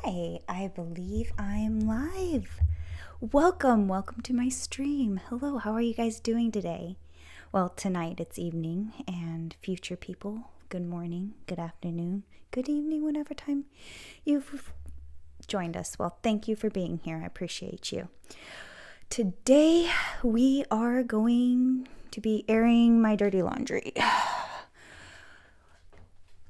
Hi, I believe I'm live. Welcome to my stream. Hello, how are you guys doing today? Well, tonight it's evening, and future people, good morning, good afternoon, good evening, whatever time you've joined us. Well, thank you for being here. I appreciate you. Today we are going to be airing my dirty laundry.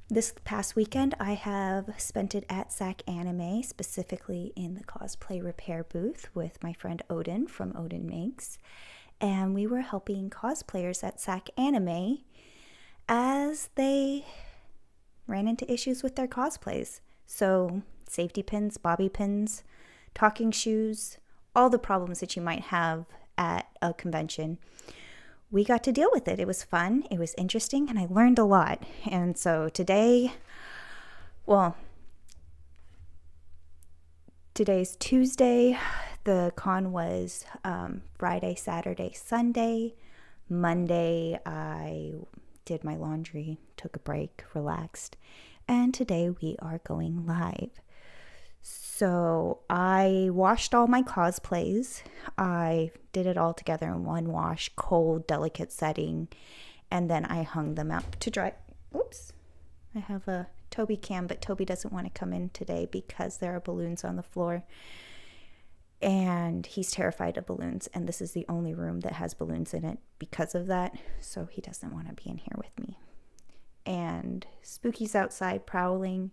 This past weekend, I have spent it at SacAnime, specifically in the cosplay repair booth with my friend Odin from Odin Makes. And we were helping cosplayers at SacAnime as they ran into issues with their cosplays. So, safety pins, bobby pins, talking shoes, all the problems that you might have at a convention. We got to deal with it. It was fun, it was interesting, and I learned a lot. And so today's Tuesday. The con was Friday, Saturday, Sunday. Monday, I did my laundry, took a break, relaxed. And today we are going live. So I washed all my cosplays. I did it all together in one wash, cold, delicate setting, and then I hung them up to dry. Oops, I have a Toby cam, but Toby doesn't want to come in today because there are balloons on the floor, and he's terrified of balloons, and this is the only room that has balloons in it because of that, so he doesn't want to be in here with me. And Spooky's outside prowling,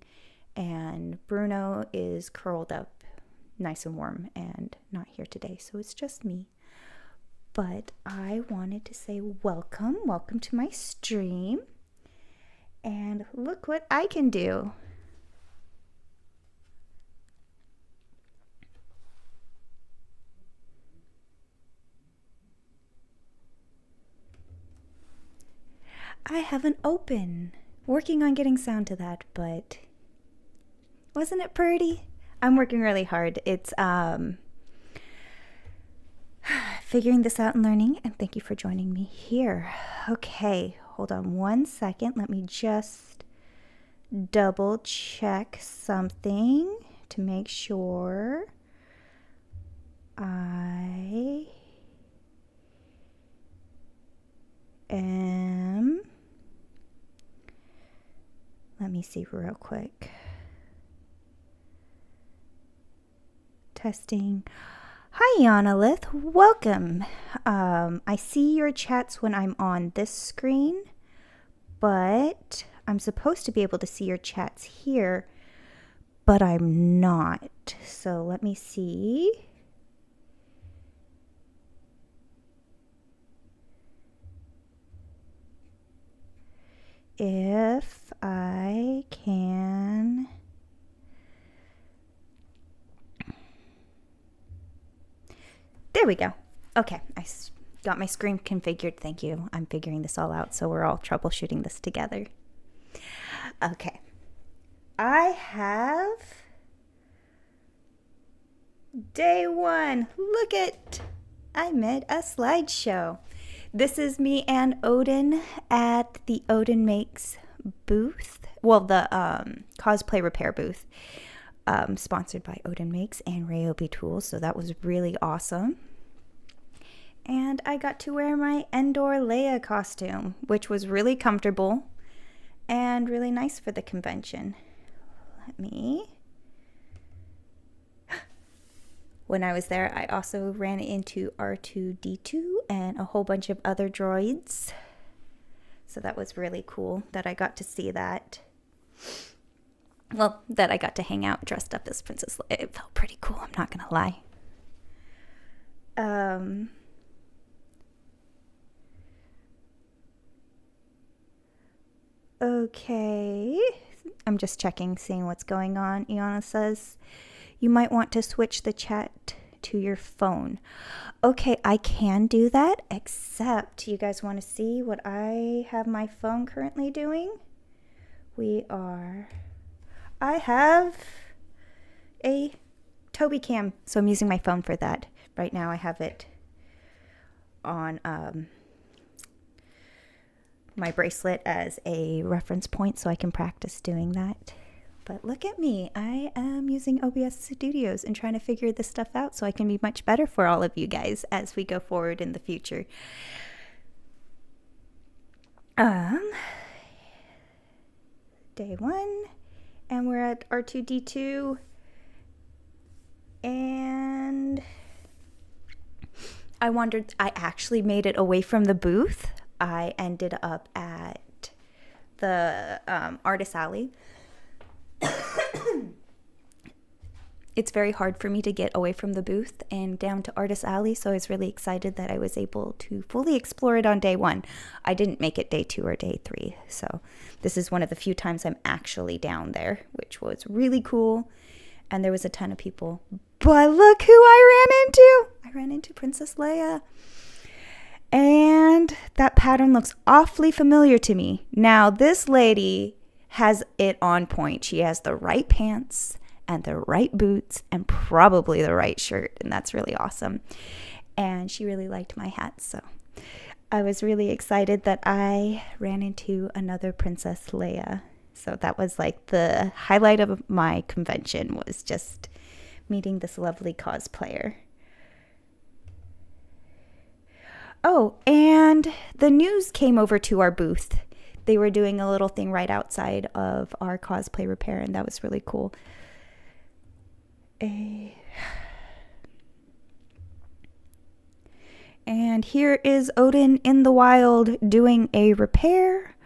and Bruno is curled up nice and warm and not here today, so it's just me. But I wanted to say welcome to my stream, and look what I can do. I have an open, working on getting sound to that, but wasn't it pretty? I'm working really hard. It's figuring this out and learning, and thank you for joining me here. Okay, hold on one second. Let me just double check something to make sure I am. Let me see real quick. Testing. Hi, Yanalith. Welcome. I see your chats when I'm on this screen, but I'm supposed to be able to see your chats here, but I'm not. So let me see. If I can. There we go. Okay, I got my screen configured. Thank you. I'm figuring this all out, so we're all troubleshooting this together. Okay. I have day one. Look at, I made a slideshow. This is me and Odin at the Odin Makes booth. Well, the cosplay repair booth. Sponsored by Odin Makes and Ryobi Tools, so that was really awesome. And I got to wear my Endor Leia costume, which was really comfortable and really nice for the convention. When I was there, I also ran into R2-D2 and a whole bunch of other droids. So that was really cool that I got to see that. Well, that I got to hang out dressed up as Princess Leia. It felt pretty cool, I'm not gonna lie. Okay. I'm just checking, seeing what's going on. Iana says, you might want to switch the chat to your phone. Okay, I can do that, except you guys want to see what I have my phone currently doing? I have a Toby cam, so I'm using my phone for that. Right now I have it on my bracelet as a reference point so I can practice doing that. But look at me. I am using OBS Studios and trying to figure this stuff out so I can be much better for all of you guys as we go forward in the future. Day 1, and we're at R2D2, and I actually made it away from the booth. I ended up at the Artist Alley. It's very hard for me to get away from the booth and down to Artist Alley, so I was really excited that I was able to fully explore it on day 1. I didn't make it day 2 or day 3, so this is one of the few times I'm actually down there, which was really cool, and there was a ton of people. But look who I ran into! I ran into Princess Leia. And that pattern looks awfully familiar to me. Now, this lady has it on point. She has the right pants and the right boots and probably the right shirt, and that's really awesome. And she really liked my hat, so I was really excited that I ran into another Princess Leia. So that was like the highlight of my convention, was just meeting this lovely cosplayer. Oh, and the news came over to our booth. They were doing a little thing right outside of our cosplay repair, and that was really cool. And here is Odin in the wild doing a repair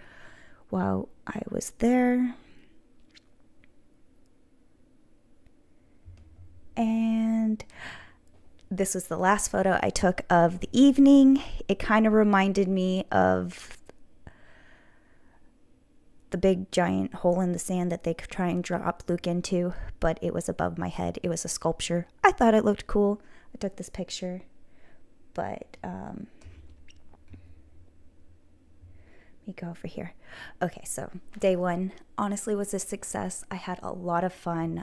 while I was there. And this was the last photo I took of the evening. It kind of reminded me of the big giant hole in the sand that they could try and drop Luke into, but it was above my head. It was a sculpture. I thought it looked cool. I took this picture, but let me go over here. Okay, so day 1 honestly was a success. I had a lot of fun.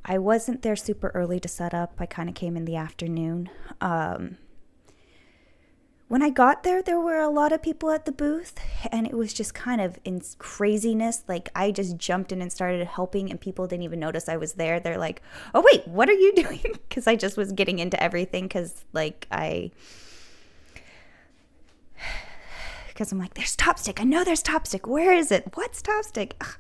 I wasn't there super early to set up. I kind of came in the afternoon. When I got there, there were a lot of people at the booth, and it was just kind of in craziness. Like, I just jumped in and started helping, and people didn't even notice I was there. They're like, oh, wait, what are you doing? Because I just was getting into everything because I'm like, there's Topstick. I know there's Topstick. Where is it? What's Topstick? Ugh.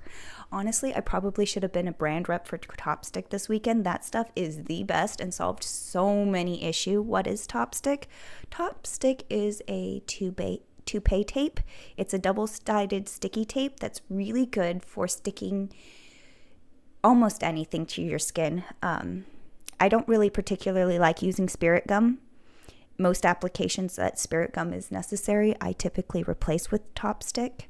Honestly, I probably should have been a brand rep for Topstick this weekend. That stuff is the best and solved so many issues. What is Topstick? Topstick is a toupee tape. It's a double-sided sticky tape that's really good for sticking almost anything to your skin. I don't really particularly like using spirit gum. Most applications that spirit gum is necessary, I typically replace with Topstick.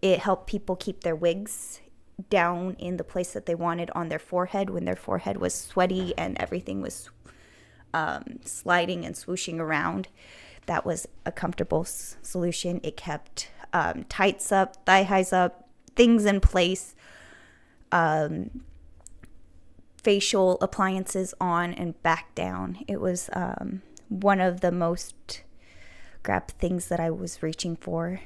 It helped people keep their wigs down in the place that they wanted on their forehead when their forehead was sweaty and everything was sliding and swooshing around. That was a comfortable solution. It kept tights up, thigh highs up, things in place, facial appliances on and back down. It was one of the most grabbed things that I was reaching for.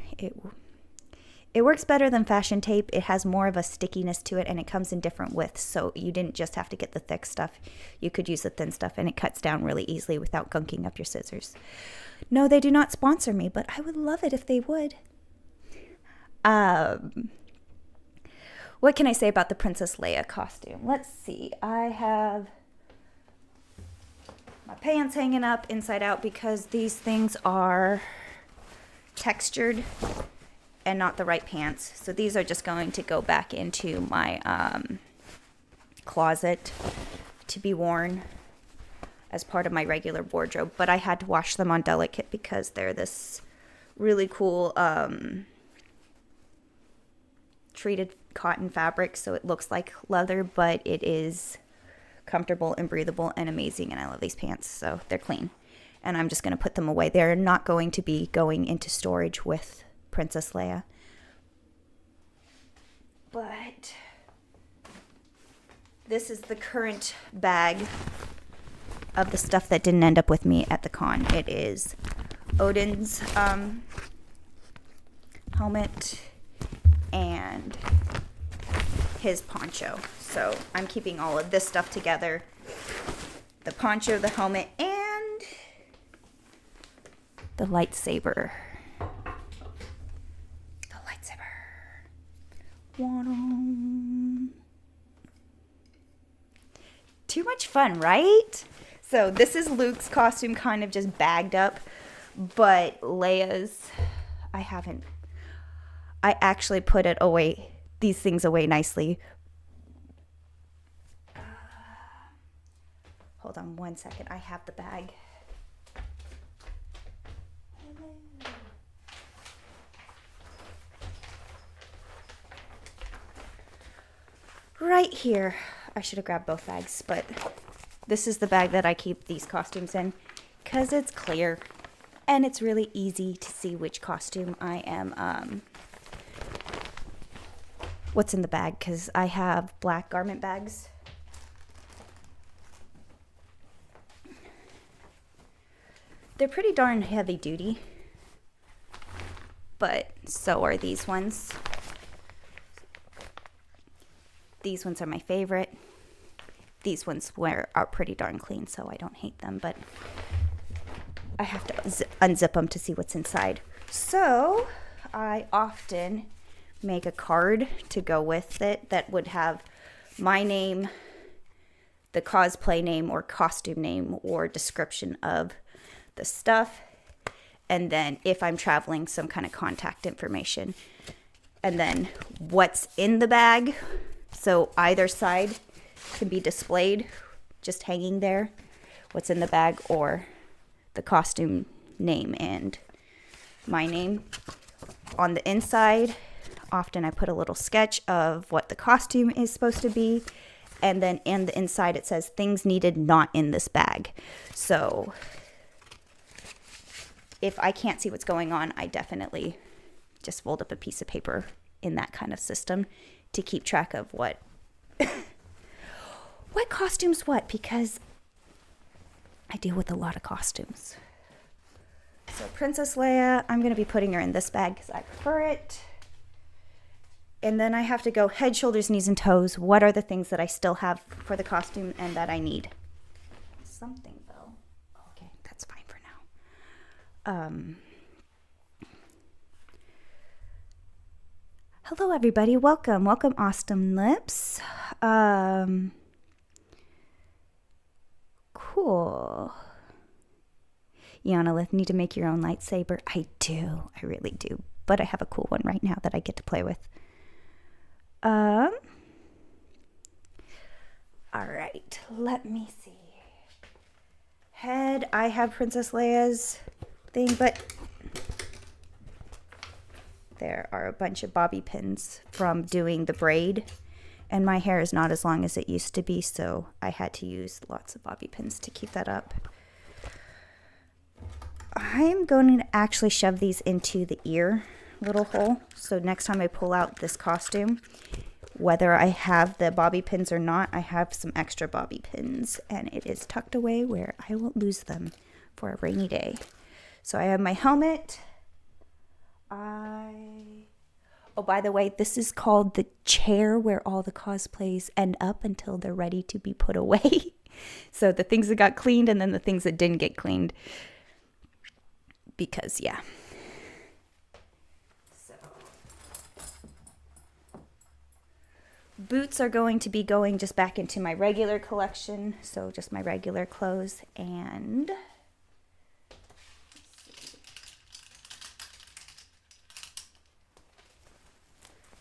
It works better than fashion tape. It has more of a stickiness to it, and it comes in different widths, so you didn't just have to get the thick stuff. You could use the thin stuff, and it cuts down really easily without gunking up your scissors. No, they do not sponsor me, but I would love it if they would. What can I say about the Princess Leia costume? Let's see. I have my pants hanging up inside out because these things are textured and not the right pants. So these are just going to go back into my closet to be worn as part of my regular wardrobe. But I had to wash them on delicate because they're this really cool treated cotton fabric. So it looks like leather, but it is comfortable and breathable and amazing. And I love these pants, so they're clean. And I'm just going to put them away. They're not going to be going into storage with Princess Leia. But this is the current bag of the stuff that didn't end up with me at the con. It is Odin's helmet and his poncho. So I'm keeping all of this stuff together. The poncho, the helmet, and the lightsaber. The lightsaber. Too much fun, right? So this is Luke's costume, kind of just bagged up. But Leia's, I actually put it away, these things away nicely. Hold on one second. I have the bag. Right here. I should have grabbed both bags, but this is the bag that I keep these costumes in because it's clear and it's really easy to see which costume I am, what's in the bag, because I have black garment bags. They're pretty darn heavy duty, but so are these ones. These ones are my favorite. These ones are pretty darn clean, so I don't hate them, but I have to unzip them to see what's inside. So I often make a card to go with it that would have my name, the cosplay name or costume name or description of the stuff, and then if I'm traveling, some kind of contact information, and then what's in the bag. So either side can be displayed, just hanging there, what's in the bag, or the costume name and my name. On the inside, often I put a little sketch of what the costume is supposed to be, and then in the inside it says things needed not in this bag. So if I can't see what's going on, I definitely just fold up a piece of paper in that kind of system to keep track of what costumes what, because I deal with a lot of costumes. So Princess Leia, I'm going to be putting her in this bag because I prefer it. And then I have to go head, shoulders, knees, and toes. What are the things that I still have for the costume and that I need? Something though. Okay, that's fine for now. Hello, everybody. Welcome. Welcome, Austin Lips. Cool. Yanalith, need to make your own lightsaber? I do. I really do. But I have a cool one right now that I get to play with. All right. Let me see. Head. I have Princess Leia's thing, but there are a bunch of bobby pins from doing the braid, and my hair is not as long as it used to be, so I had to use lots of bobby pins to keep that up. I'm going to actually shove these into the ear little hole, so next time I pull out this costume, whether I have the bobby pins or not, I have some extra bobby pins, and it is tucked away where I won't lose them for a rainy day. So I have my helmet. Oh, by the way, this is called the chair where all the cosplays end up until they're ready to be put away. So the things that got cleaned and then the things that didn't get cleaned. Because, yeah. So boots are going to be going just back into my regular collection. So just my regular clothes, and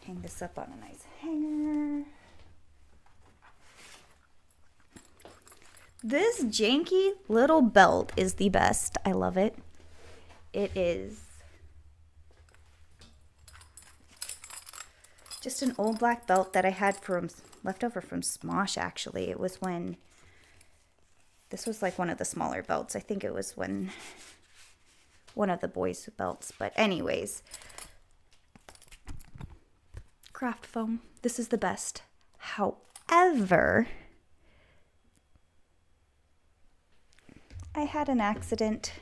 hang this up on a nice hanger. This janky little belt is the best. I love it. It is just an old black belt that I had from leftover from Smosh, actually. It was when this was like one of the smaller belts. I think it was when one of the boys' belts. But anyways, craft foam. This is the best. However, I had an accident.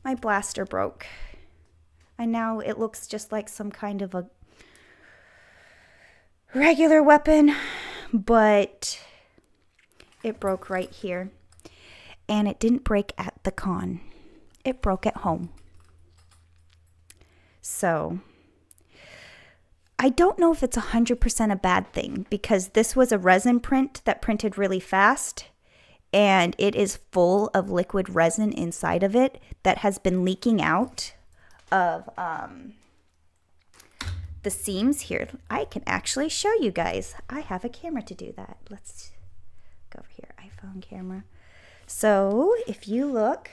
My blaster broke. And now it looks just like some kind of a regular weapon, but it broke right here. And it didn't break at the con. It broke at home. So I don't know if it's 100% a bad thing, because this was a resin print that printed really fast, and it is full of liquid resin inside of it that has been leaking out of the seams here. I can actually show you guys. I have a camera to do that. Let's go over here, iPhone camera. So if you look,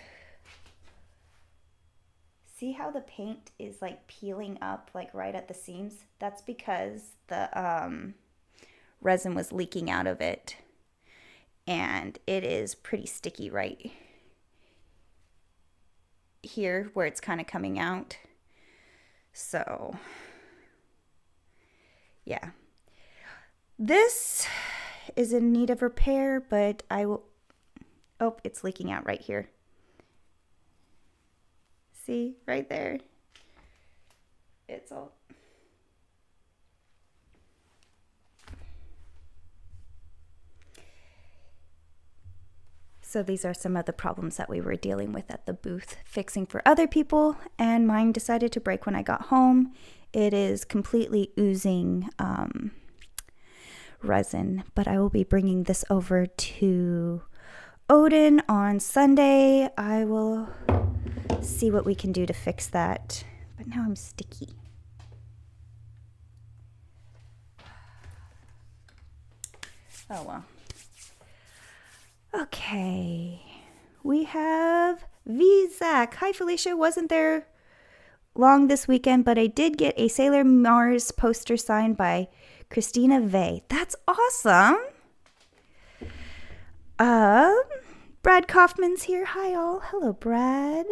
see how the paint is like peeling up like right at the seams? That's because the resin was leaking out of it, and it is pretty sticky right here where it's kind of coming out. So yeah, this is in need of repair, but I will, oh, it's leaking out right here. See, right there. It's all. So these are some of the problems that we were dealing with at the booth, fixing for other people, and mine decided to break when I got home. It is completely oozing resin, but I will be bringing this over to Odin on Sunday. I will see what we can do to fix that. But now I'm sticky. Oh well. Okay. We have Zach. Hi Felicia, wasn't there long this weekend, but I did get a Sailor Mars poster signed by Christina Vey. That's awesome. Brad Kaufman's here. Hi all. Hello, Brad.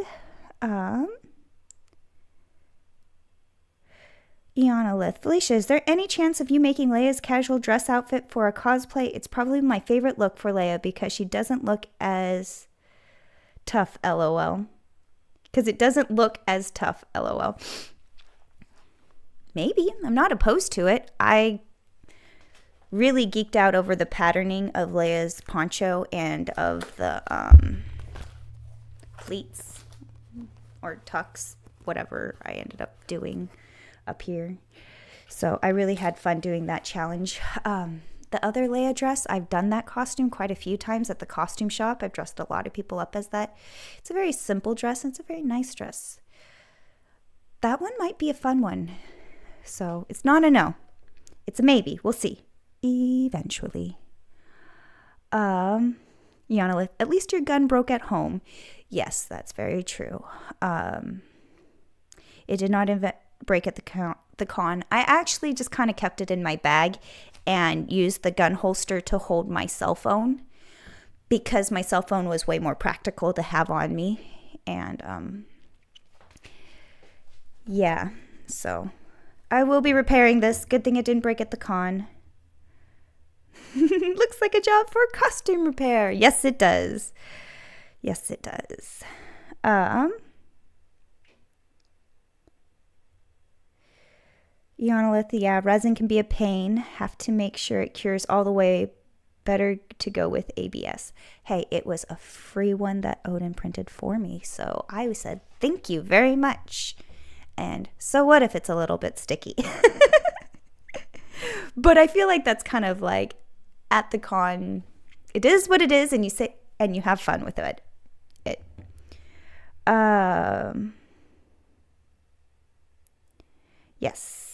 Ionalith. Felicia, is there any chance of you making Leia's casual dress outfit for a cosplay? It's probably my favorite look for Leia because she doesn't look as tough, lol. Because it doesn't look as tough, lol. Maybe. I'm not opposed to it. I really geeked out over the patterning of Leia's poncho and of the pleats or tucks, whatever I ended up doing up here. So I really had fun doing that challenge. The other Leia dress, I've done that costume quite a few times at the costume shop. I've dressed a lot of people up as that. It's a very simple dress, and it's a very nice dress. That one might be a fun one. So it's not a no. It's a maybe. We'll see. Eventually. Yana, at least your gun broke at home. Yes, that's very true. It did not break at the con. I actually just kind of kept it in my bag and used the gun holster to hold my cell phone because my cell phone was way more practical to have on me. And yeah, so I will be repairing this. Good thing it didn't break at the con. Looks like a job for costume repair. Yes, it does. Yes, it does. Ionalith, yeah, resin can be a pain. Have to make sure it cures all the way. Better to go with ABS. Hey, it was a free one that Odin printed for me, so I said thank you very much. And so what if it's a little bit sticky? But I feel like that's kind of like at the con, it is what it is, and you say and you have fun with it. Yes.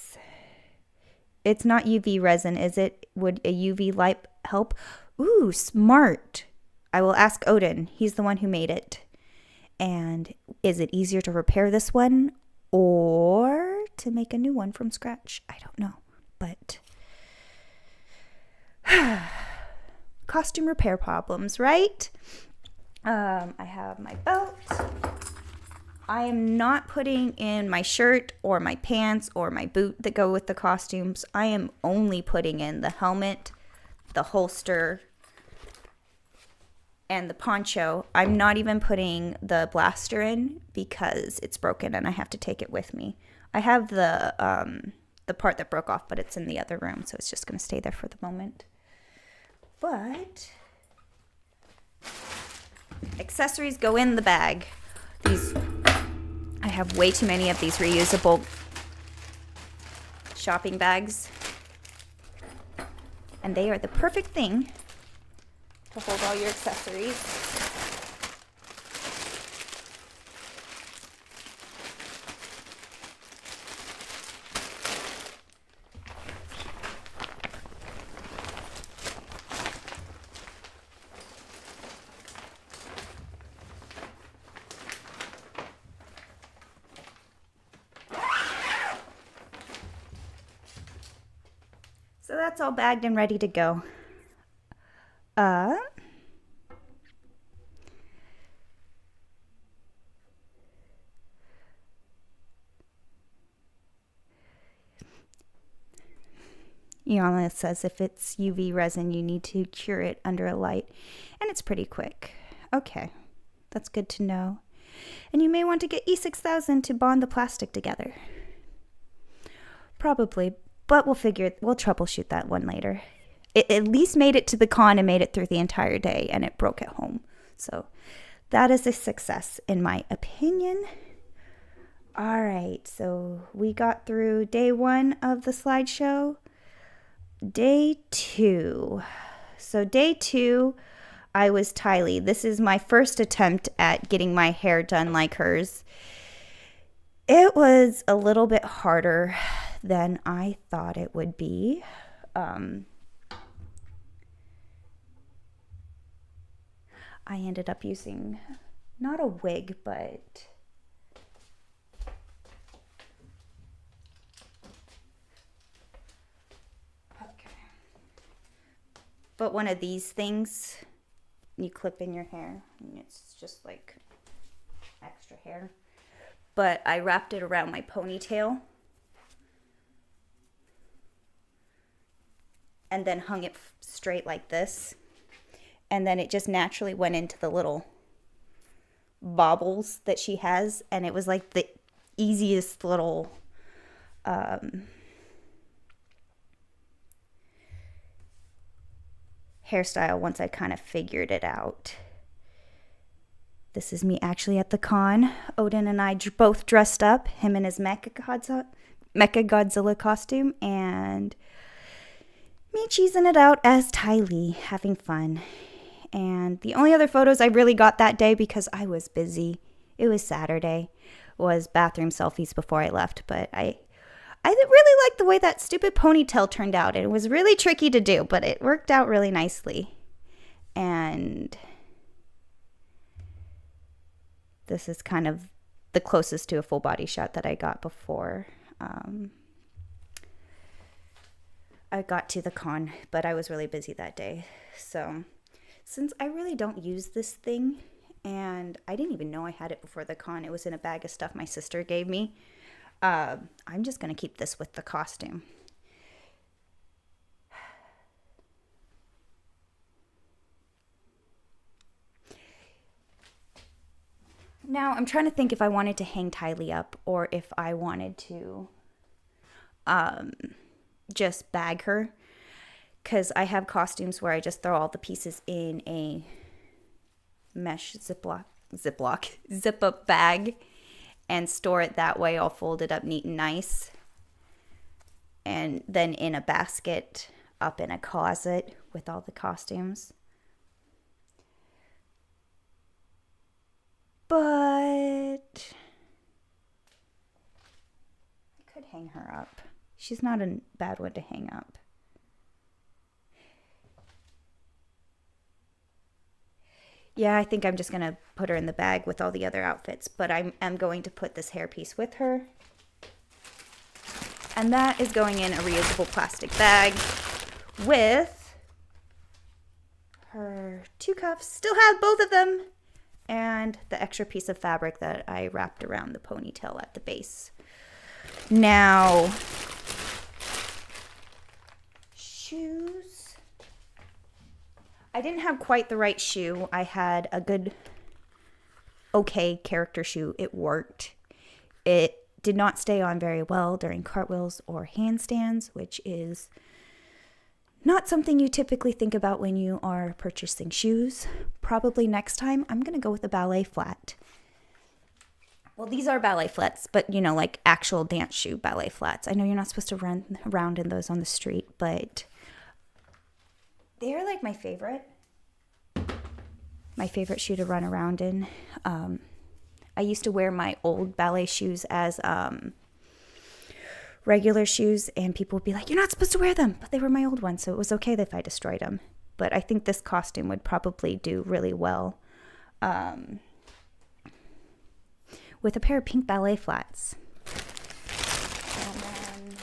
It's not UV resin, is it? Would a UV light help? Ooh, smart. I will ask Odin. He's the one who made it. And is it easier to repair this one or to make a new one from scratch? I don't know. But costume repair problems, right? I have my belt. I am not putting in my shirt or my pants or my boot that go with the costumes. I am only putting in the helmet, the holster, and the poncho. I'm not even putting the blaster in because it's broken and I have to take it with me. I have the the part that broke off, but it's in the other room, so it's just going to stay there for the moment. But accessories go in the bag. I have way too many of these reusable shopping bags, and they are the perfect thing to hold all your accessories. So that's all bagged and ready to go. Iana says if it's UV resin, you need to cure it under a light, and it's pretty quick. Okay, that's good to know. And you may want to get E6000 to bond the plastic together. Probably, but we'll troubleshoot that one later. It at least made it to the con and made it through the entire day, and it broke at home. So that is a success in my opinion. All right, so we got through day 1 of the slideshow. Day 2. So day 2, I was Tylee. This is my first attempt at getting my hair done like hers. It was a little bit harder than I thought it would be. I ended up using not a wig, but one of these things you clip in your hair, and it's just like extra hair. But I wrapped it around my ponytail and then hung it straight like this. And then it just naturally went into the little bobbles that she has. And it was like the easiest little hairstyle once I kind of figured it out. This is me actually at the con. Odin and I both dressed up, him in his Mecha Godzilla costume, and me cheesing it out as Tylee, having fun. And the only other photos I really got that day, because I was busy, it was Saturday, was bathroom selfies before I left. But I really liked the way that stupid ponytail turned out. It was really tricky to do, but it worked out really nicely. And this is kind of the closest to a full body shot that I got before I got to the con, but I was really busy that day. So since I really don't use this thing, and I didn't even know I had it before the con, it was in a bag of stuff my sister gave me, I'm just going to keep this with the costume. Now, I'm trying to think if I wanted to hang Tylee up or if I wanted to just bag her. Because I have costumes where I just throw all the pieces in a mesh zip-up bag and store it that way, all folded up neat and nice. And then in a basket up in a closet with all the costumes. But I could hang her up. She's not a bad one to hang up. Yeah, I think I'm just going to put her in the bag with all the other outfits. But I am going to put this hairpiece with her. And that is going in a reusable plastic bag with her 2 cuffs. Still have both of them. And the extra piece of fabric that I wrapped around the ponytail at the base. Now, shoes. I didn't have quite the right shoe. I had a good, okay character shoe. It worked. It did not stay on very well during cartwheels or handstands, which is not something you typically think about when you are purchasing shoes. Probably next time, I'm going to go with a ballet flat. Well, these are ballet flats, but like actual dance shoe ballet flats. I know you're not supposed to run around in those on the street, but they're like my favorite shoe to run around in. I used to wear my old ballet shoes as regular shoes, and people would be like, you're not supposed to wear them, but they were my old ones, so it was okay if I destroyed them. But I think this costume would probably do really well with a pair of pink ballet flats. And then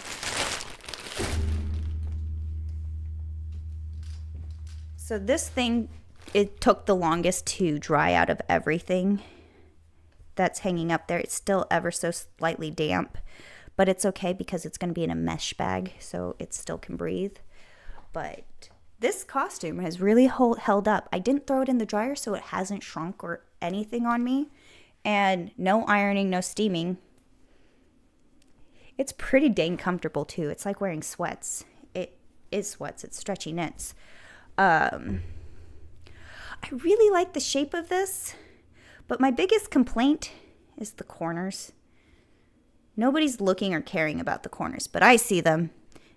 so this thing, it took the longest to dry out of everything that's hanging up there. It's still ever so slightly damp, but it's okay because it's going to be in a mesh bag, so it still can breathe. But this costume has really held up. I didn't throw it in the dryer, so it hasn't shrunk or anything on me. And no ironing, no steaming. It's pretty dang comfortable too. It's like wearing sweats. It is sweats. It's stretchy knits. I really like the shape of this, but my biggest complaint is the corners. Nobody's looking or caring about the corners, but I see them,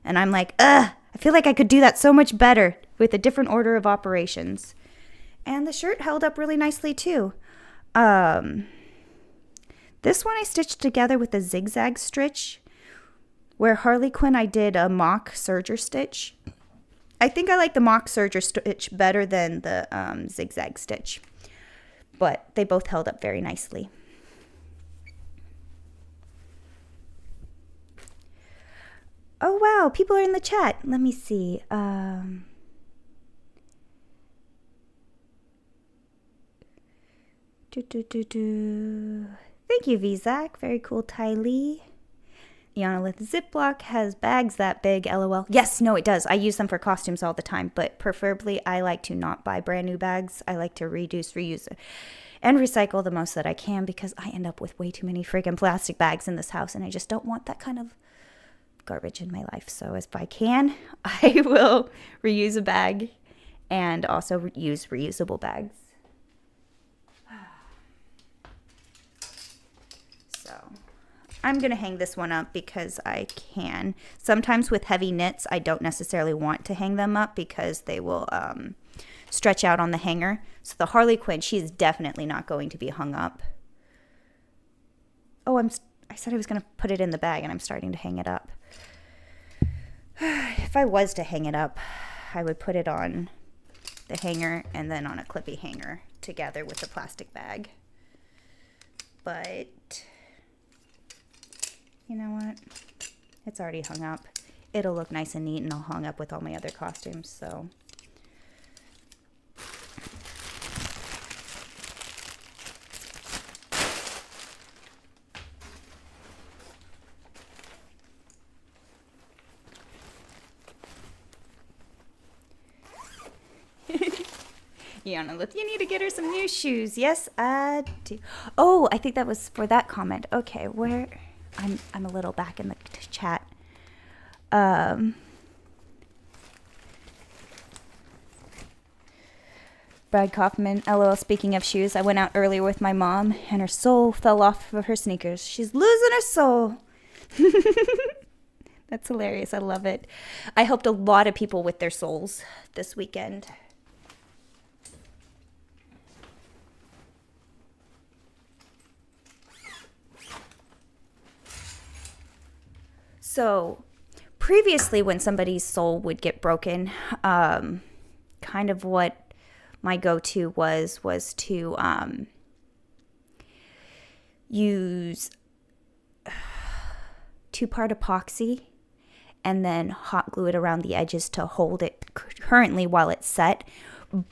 and I'm like, I feel like I could do that so much better with a different order of operations. And the shirt held up really nicely too. This one I stitched together with a zigzag stitch, where Harley Quinn I did a mock serger stitch. I think I like the mock serger stitch better than the zigzag stitch, but they both held up very nicely. Oh wow, people are in the chat. Let me see. Thank you, Vizak. Very cool, Ty Lee. Yanalith Ziploc has bags that big, LOL. Yes, no, it does. I use them for costumes all the time, but preferably I like to not buy brand new bags. I like to reduce, reuse, and recycle the most that I can because I end up with way too many freaking plastic bags in this house, and I just don't want that kind of garbage in my life. So if I can, I will reuse a bag and also use reusable bags. So I'm going to hang this one up because I can. Sometimes with heavy knits, I don't necessarily want to hang them up because they will stretch out on the hanger. So the Harley Quinn, she is definitely not going to be hung up. Oh, I said I was going to put it in the bag and I'm starting to hang it up. If I was to hang it up, I would put it on the hanger and then on a clippy hanger together with the plastic bag. But you know what? It's already hung up. It'll look nice and neat and all hung up with all my other costumes, so. Yana, you need to get her some new shoes. Yes, I do. Oh, I think that was for that comment. Okay, where I'm a little back in the chat. Brad Kaufman, LOL, speaking of shoes, I went out earlier with my mom and her sole fell off of her sneakers. She's losing her soul. That's hilarious. I love it. I helped a lot of people with their soles this weekend. So previously when somebody's sole would get broken, kind of what my go-to was to use 2-part epoxy and then hot glue it around the edges to hold it currently while it's set.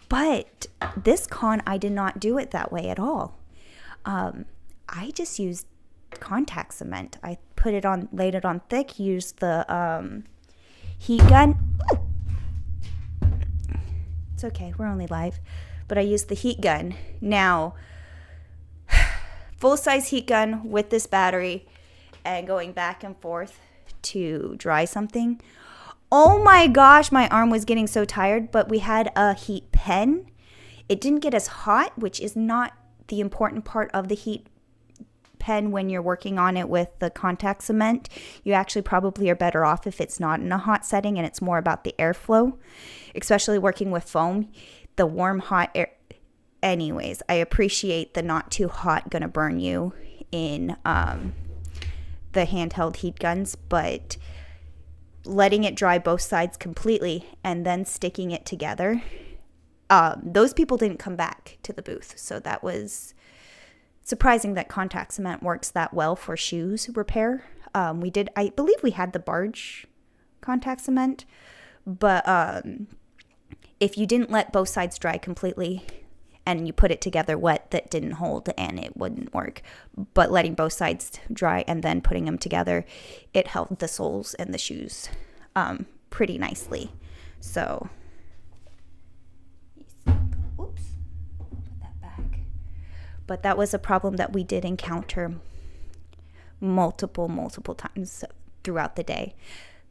But this con, I did not do it that way at all. I just used contact cement. I put it on, laid it on thick, used the heat gun. It's okay, we're only live. But I used the heat gun. Now, full-size heat gun with this battery, and going back and forth to dry something. Oh my gosh, my arm was getting so tired, but we had a heat pen. It didn't get as hot, which is not the important part of the heat pen when you're working on it with the contact cement. You actually probably are better off if it's not in a hot setting and it's more about the airflow, especially working with foam. The warm, hot air. Anyways, I appreciate the not too hot gonna burn you in the handheld heat guns, but letting it dry both sides completely and then sticking it together, those people didn't come back to the booth. So that was surprising that contact cement works that well for shoes repair. I believe we had the barge contact cement, but if you didn't let both sides dry completely and you put it together wet, that didn't hold and it wouldn't work. But letting both sides dry and then putting them together, it held the soles and the shoes pretty nicely. So, oops, put that back. But that was a problem that we did encounter multiple times throughout the day.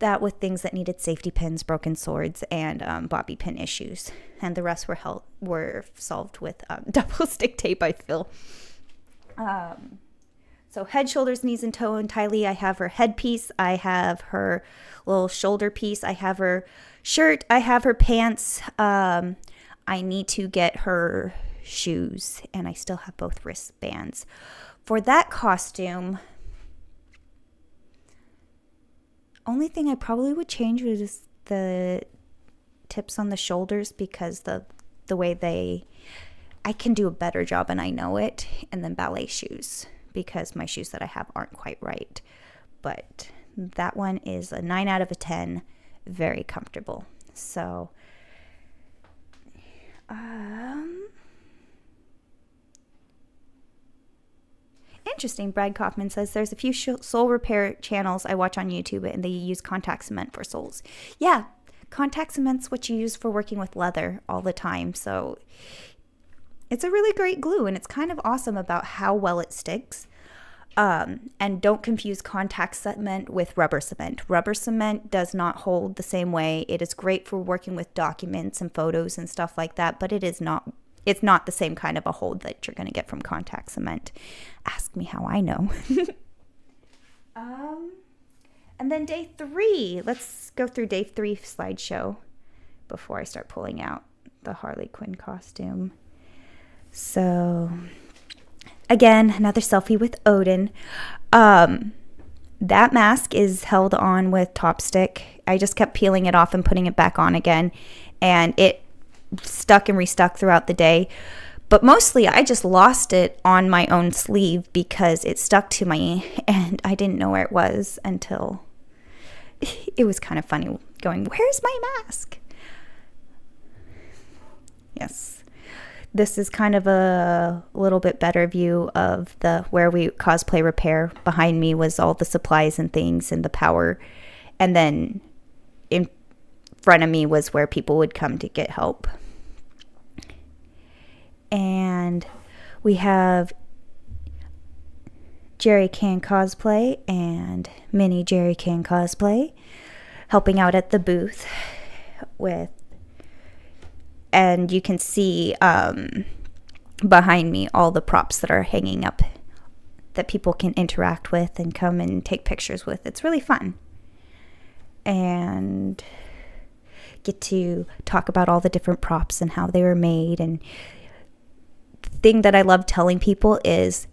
That with things that needed safety pins, broken swords, and bobby pin issues. And the rest were solved with double stick tape, I feel. So head, shoulders, knees, and toe entirely. I have her headpiece. I have her little shoulder piece. I have her shirt. I have her pants. I need to get her shoes. And I still have both wristbands. For that costume, only thing I probably would change was the tips on the shoulders, because the way I can do a better job and I know it. And then ballet shoes, because my shoes that I have aren't quite right. But that one is a 9 out of a 10, very comfortable. So, interesting. Brad Kaufman says there's a few sole repair channels I watch on YouTube and they use contact cement for soles. Yeah, contact cement's what you use for working with leather all the time. So it's a really great glue and it's kind of awesome about how well it sticks. And don't confuse contact cement with rubber cement. Rubber cement does not hold the same way. It is great for working with documents and photos and stuff like that, but it's not the same kind of a hold that you're going to get from contact cement. Ask me how I know. And then day 3. Let's go through day 3 slideshow before I start pulling out the Harley Quinn costume. So, again, another selfie with Odin. That mask is held on with Top Stick. I just kept peeling it off and putting it back on again. And it stuck and restuck throughout the day. But mostly I just lost it on my own sleeve because it stuck to me and I didn't know where it was until it was kind of funny going, where's my mask? Yes. This is kind of a little bit better view of where we cosplay repair. Behind me was all the supplies and things and the power. And then in front of me was where people would come to get help. And we have Jerry Can Cosplay and Mini Jerry Can Cosplay helping out at the booth with, and you can see behind me all the props that are hanging up that people can interact with and come and take pictures with. It's really fun. And get to talk about all the different props and how they were made. And the thing that I love telling people is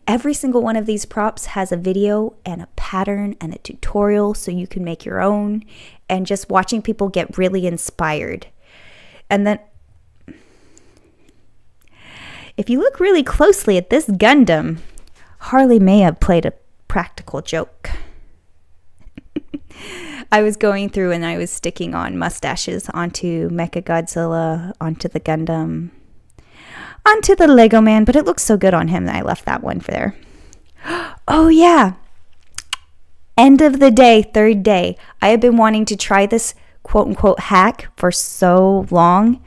every single one of these props has a video and a pattern and a tutorial so you can make your own, and just watching people get really inspired. And then if you look really closely at this Gundam, Harley may have played a practical joke. I was going through and I was sticking on mustaches onto Mechagodzilla, onto the Gundam, onto the Lego Man, but it looks so good on him that I left that one for there. Oh yeah. End of the day, third day. I have been wanting to try this quote-unquote hack for so long.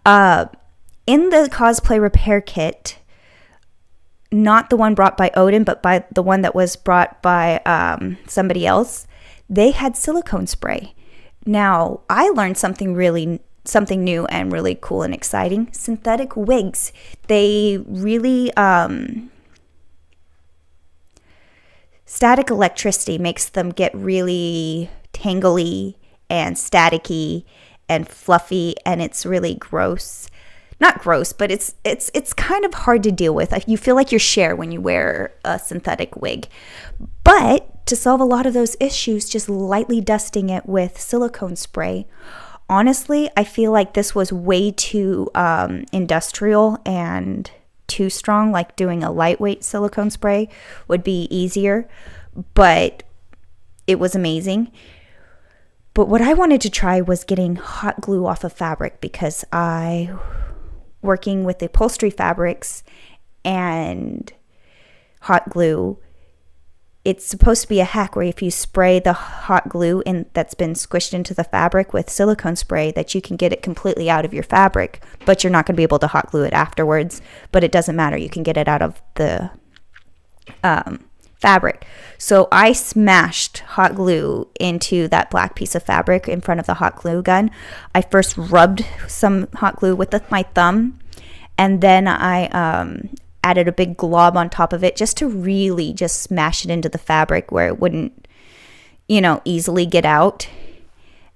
In the cosplay repair kit, not the one brought by Odin, but by the one that was brought by somebody else, they had silicone spray. Now, I learned something new and really cool and exciting. Synthetic wigs. They really, static electricity makes them get really tangly and staticky and fluffy, and it's really gross. Not gross, but it's kind of hard to deal with. You feel like you're Cher when you wear a synthetic wig. But to solve a lot of those issues, just lightly dusting it with silicone spray. Honestly, I feel like this was way too industrial and too strong. Like doing a lightweight silicone spray would be easier, but it was amazing. But what I wanted to try was getting hot glue off of fabric, because working with upholstery fabrics and hot glue, it's supposed to be a hack where if you spray the hot glue that's been squished into the fabric with silicone spray, that you can get it completely out of your fabric, but you're not going to be able to hot glue it afterwards. But it doesn't matter. You can get it out of the fabric. So I smashed hot glue into that black piece of fabric in front of the hot glue gun. I first rubbed some hot glue with my thumb, and then I added a big glob on top of it just to really just smash it into the fabric where it wouldn't, easily get out.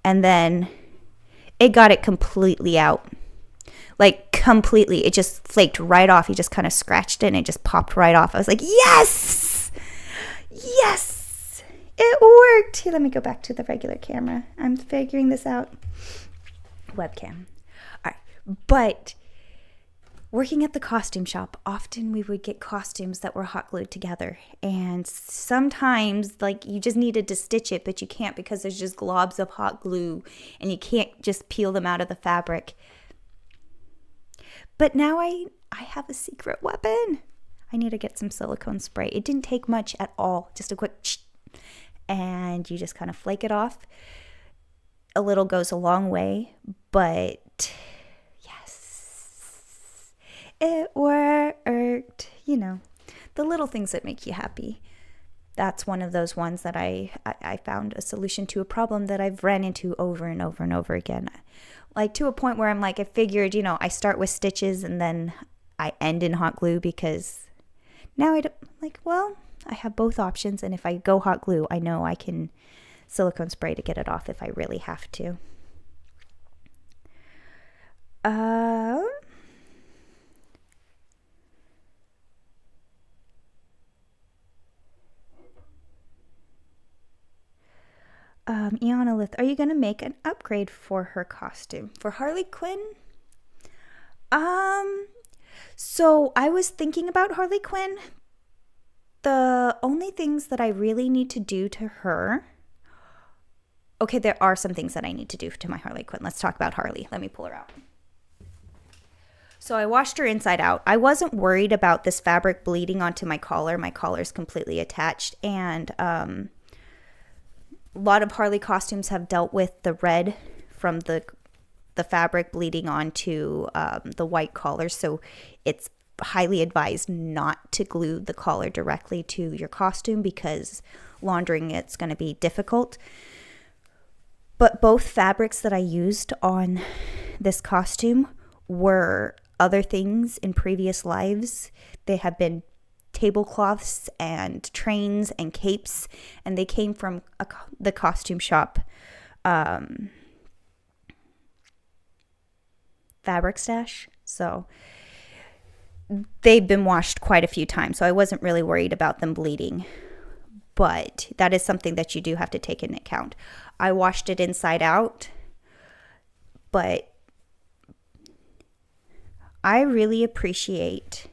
And then it got it completely out. Like completely. It just flaked right off. You just kind of scratched it and it just popped right off. I was like, yes! Yes! It worked! Here, let me go back to the regular camera. I'm figuring this out. Webcam. All right. But working at the costume shop, often we would get costumes that were hot glued together. And sometimes, you just needed to stitch it, but you can't because there's just globs of hot glue and you can't just peel them out of the fabric. But now I have a secret weapon. I need to get some silicone spray. It didn't take much at all, just a quick and you just kind of flake it off. A little goes a long way, but it worked. The little things that make you happy. That's one of those ones that I found a solution to a problem that I've ran into over and over and over again. Like to a point where I'm like, I figured, I start with stitches and then I end in hot glue, because now I have both options. And if I go hot glue, I know I can silicone spray to get it off if I really have to. Iana Lith, are you going to make an upgrade for her costume? For Harley Quinn? So I was thinking about Harley Quinn. The only things that I really need to do to her... Okay, there are some things that I need to do to my Harley Quinn. Let's talk about Harley. Let me pull her out. So I washed her inside out. I wasn't worried about this fabric bleeding onto my collar. My collar's completely attached, and a lot of Harley costumes have dealt with the red from the fabric bleeding onto the white collar. So it's highly advised not to glue the collar directly to your costume, because laundering it's going to be difficult. But both fabrics that I used on this costume were other things in previous lives. They have been tablecloths and trains and capes, and they came from the costume shop fabric stash. So they've been washed quite a few times, so I wasn't really worried about them bleeding. But that is something that you do have to take into account. I washed it inside out, but I really appreciate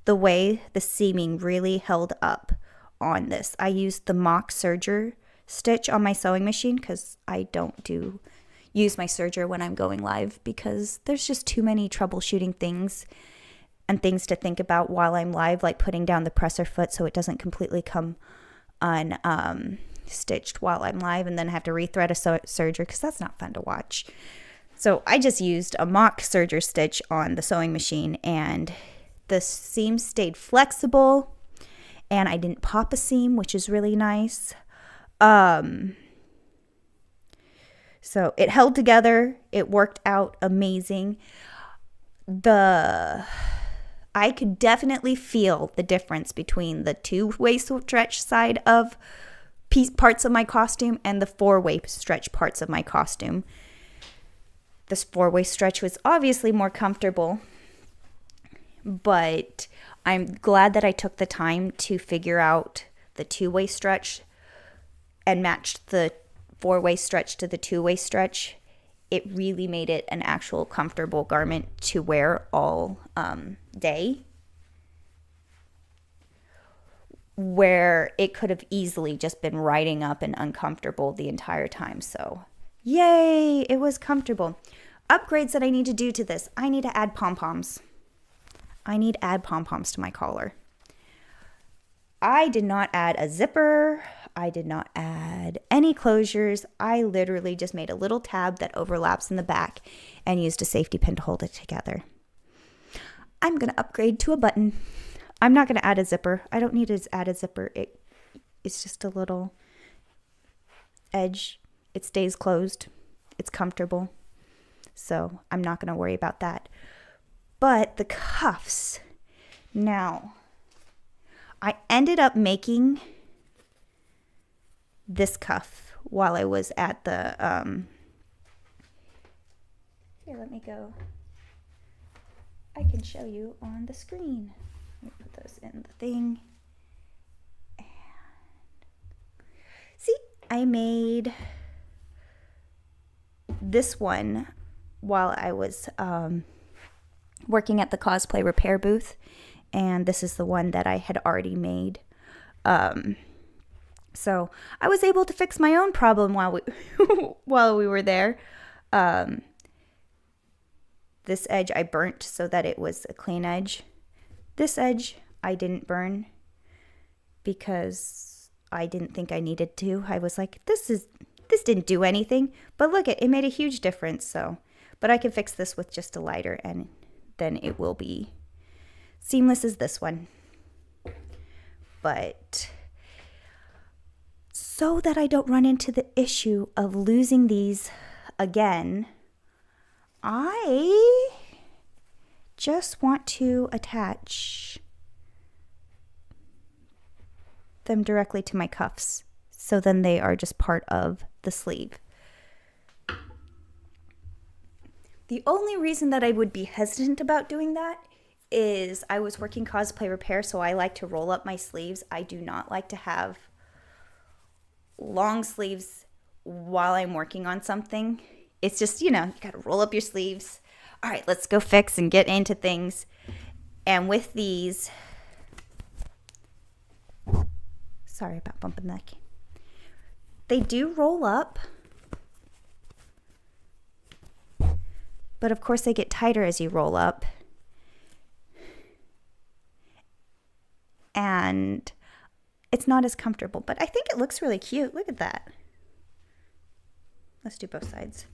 the way the seaming really held up on this. I used the mock serger stitch on my sewing machine, because I don't use my serger when I'm going live, because there's just too many troubleshooting things and things to think about while I'm live, like putting down the presser foot so it doesn't completely come stitched while I'm live, and then have to rethread a serger, because that's not fun to watch. So I just used a mock serger stitch on the sewing machine, and The seams stayed flexible, and I didn't pop a seam, which is really nice. So it held together. It worked out amazing. I could definitely feel the difference between the two-way stretch side of parts of my costume and the four-way stretch parts of my costume. This four-way stretch was obviously more comfortable, but I'm glad that I took the time to figure out the two-way stretch and matched the four-way stretch to the two-way stretch. It really made it an actual comfortable garment to wear all day, where it could have easily just been riding up and uncomfortable the entire time. So yay, it was comfortable. Upgrades that I need to do to this. I need to add pom-poms. I need to add pom-poms to my collar. I did not add a zipper. I did not add any closures. I literally just made a little tab that overlaps in the back and used a safety pin to hold it together. I'm going to upgrade to a button. I'm not going to add a zipper. I don't need to add a zipper. It's just a little edge. It stays closed. It's comfortable. So I'm not going to worry about that. But the cuffs. Now, I ended up making this cuff while I was at the, here, let me go. I can show you on the screen. Let me put those in the thing. And see, I made this one while I was working at the cosplay repair booth. And this is the one that I had already made. So I was able to fix my own problem while we were there. This edge I burnt so that it was a clean edge. This edge I didn't burn because I didn't think I needed to. I was like, this didn't do anything. But look, it made a huge difference. So, but I can fix this with just a lighter, and then it will be seamless as this one. But so that I don't run into the issue of losing these again, I just want to attach them directly to my cuffs. So then they are just part of the sleeve. The only reason that I would be hesitant about doing that is I was working cosplay repair, so I like to roll up my sleeves. I do not like to have long sleeves while I'm working on something. It's just, you got to roll up your sleeves. All right, let's go fix and get into things. And with these, sorry about bumping that. They do roll up, but of course they get tighter as you roll up. And it's not as comfortable, but I think it looks really cute. Look at that. Let's do both sides.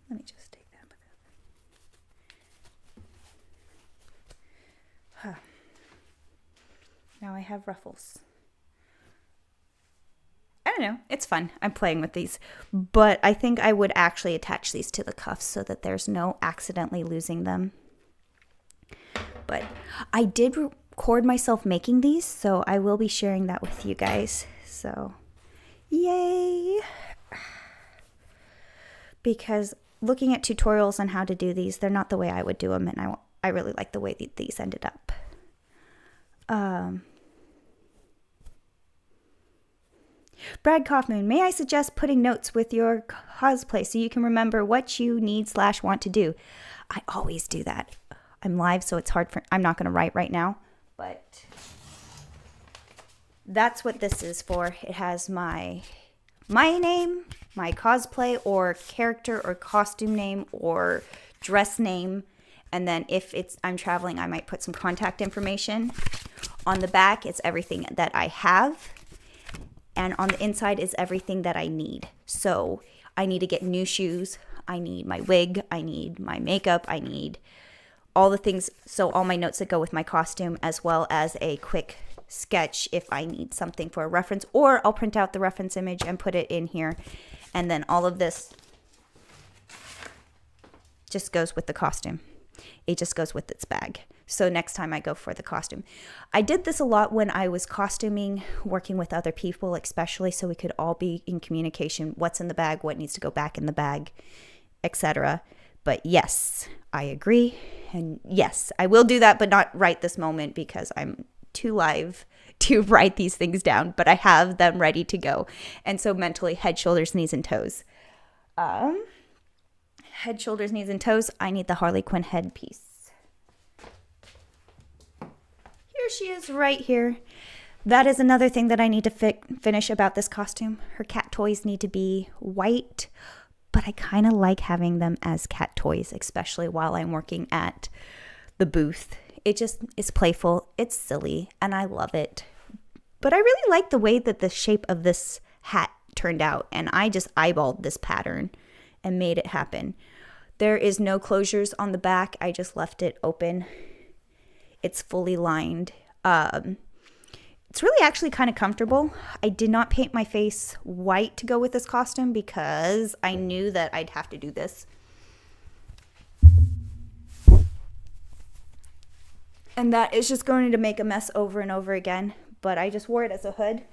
Let me just take that. Now I have ruffles. I don't know. It's fun. I'm playing with these. But I think I would actually attach these to the cuffs so that there's no accidentally losing them. But I did record myself making these, so I will be sharing that with you guys. So, yay! Because looking at tutorials on how to do these, they're not the way I would do them, and I really like the way these ended up. Brad Kaufman, may I suggest putting notes with your cosplay so you can remember what you need / want to do? I always do that. I'm live, so it's hard I'm not going to write right now, but that's what this is for. It has my name, my cosplay or character or costume name or dress name, and then if I'm traveling, I might put some contact information. On the back, it's everything that I have, and on the inside is everything that I need. So I need to get new shoes. I need my wig, I need my makeup, I need all the things. So all my notes that go with my costume, as well as a quick sketch if I need something for a reference, or I'll print out the reference image and put it in here. And then all of this just goes with the costume. It just goes with its bag. So next time I go for the costume. I did this a lot when I was costuming, working with other people, especially so we could all be in communication. What's in the bag, what needs to go back in the bag, etc. But yes, I agree. And yes, I will do that, but not right this moment because I'm too live to write these things down. But I have them ready to go. And so mentally, head, shoulders, knees, and toes. Head, shoulders, knees, and toes. I need the Harley Quinn headpiece. Here she is right here. That is another thing that I need to finish about this costume. Her cat toys need to be white, but I kind of like having them as cat toys, especially while I'm working at the booth. It just is playful. It's silly, and I love it. But I really like the way that the shape of this hat turned out, and I just eyeballed this pattern and made it happen. There is no closures on the back. I just left it open. It's fully lined. It's really actually kind of comfortable. I did not paint my face white to go with this costume because I knew that I'd have to do this. And that is just going to make a mess over and over again. But I just wore it as a hood.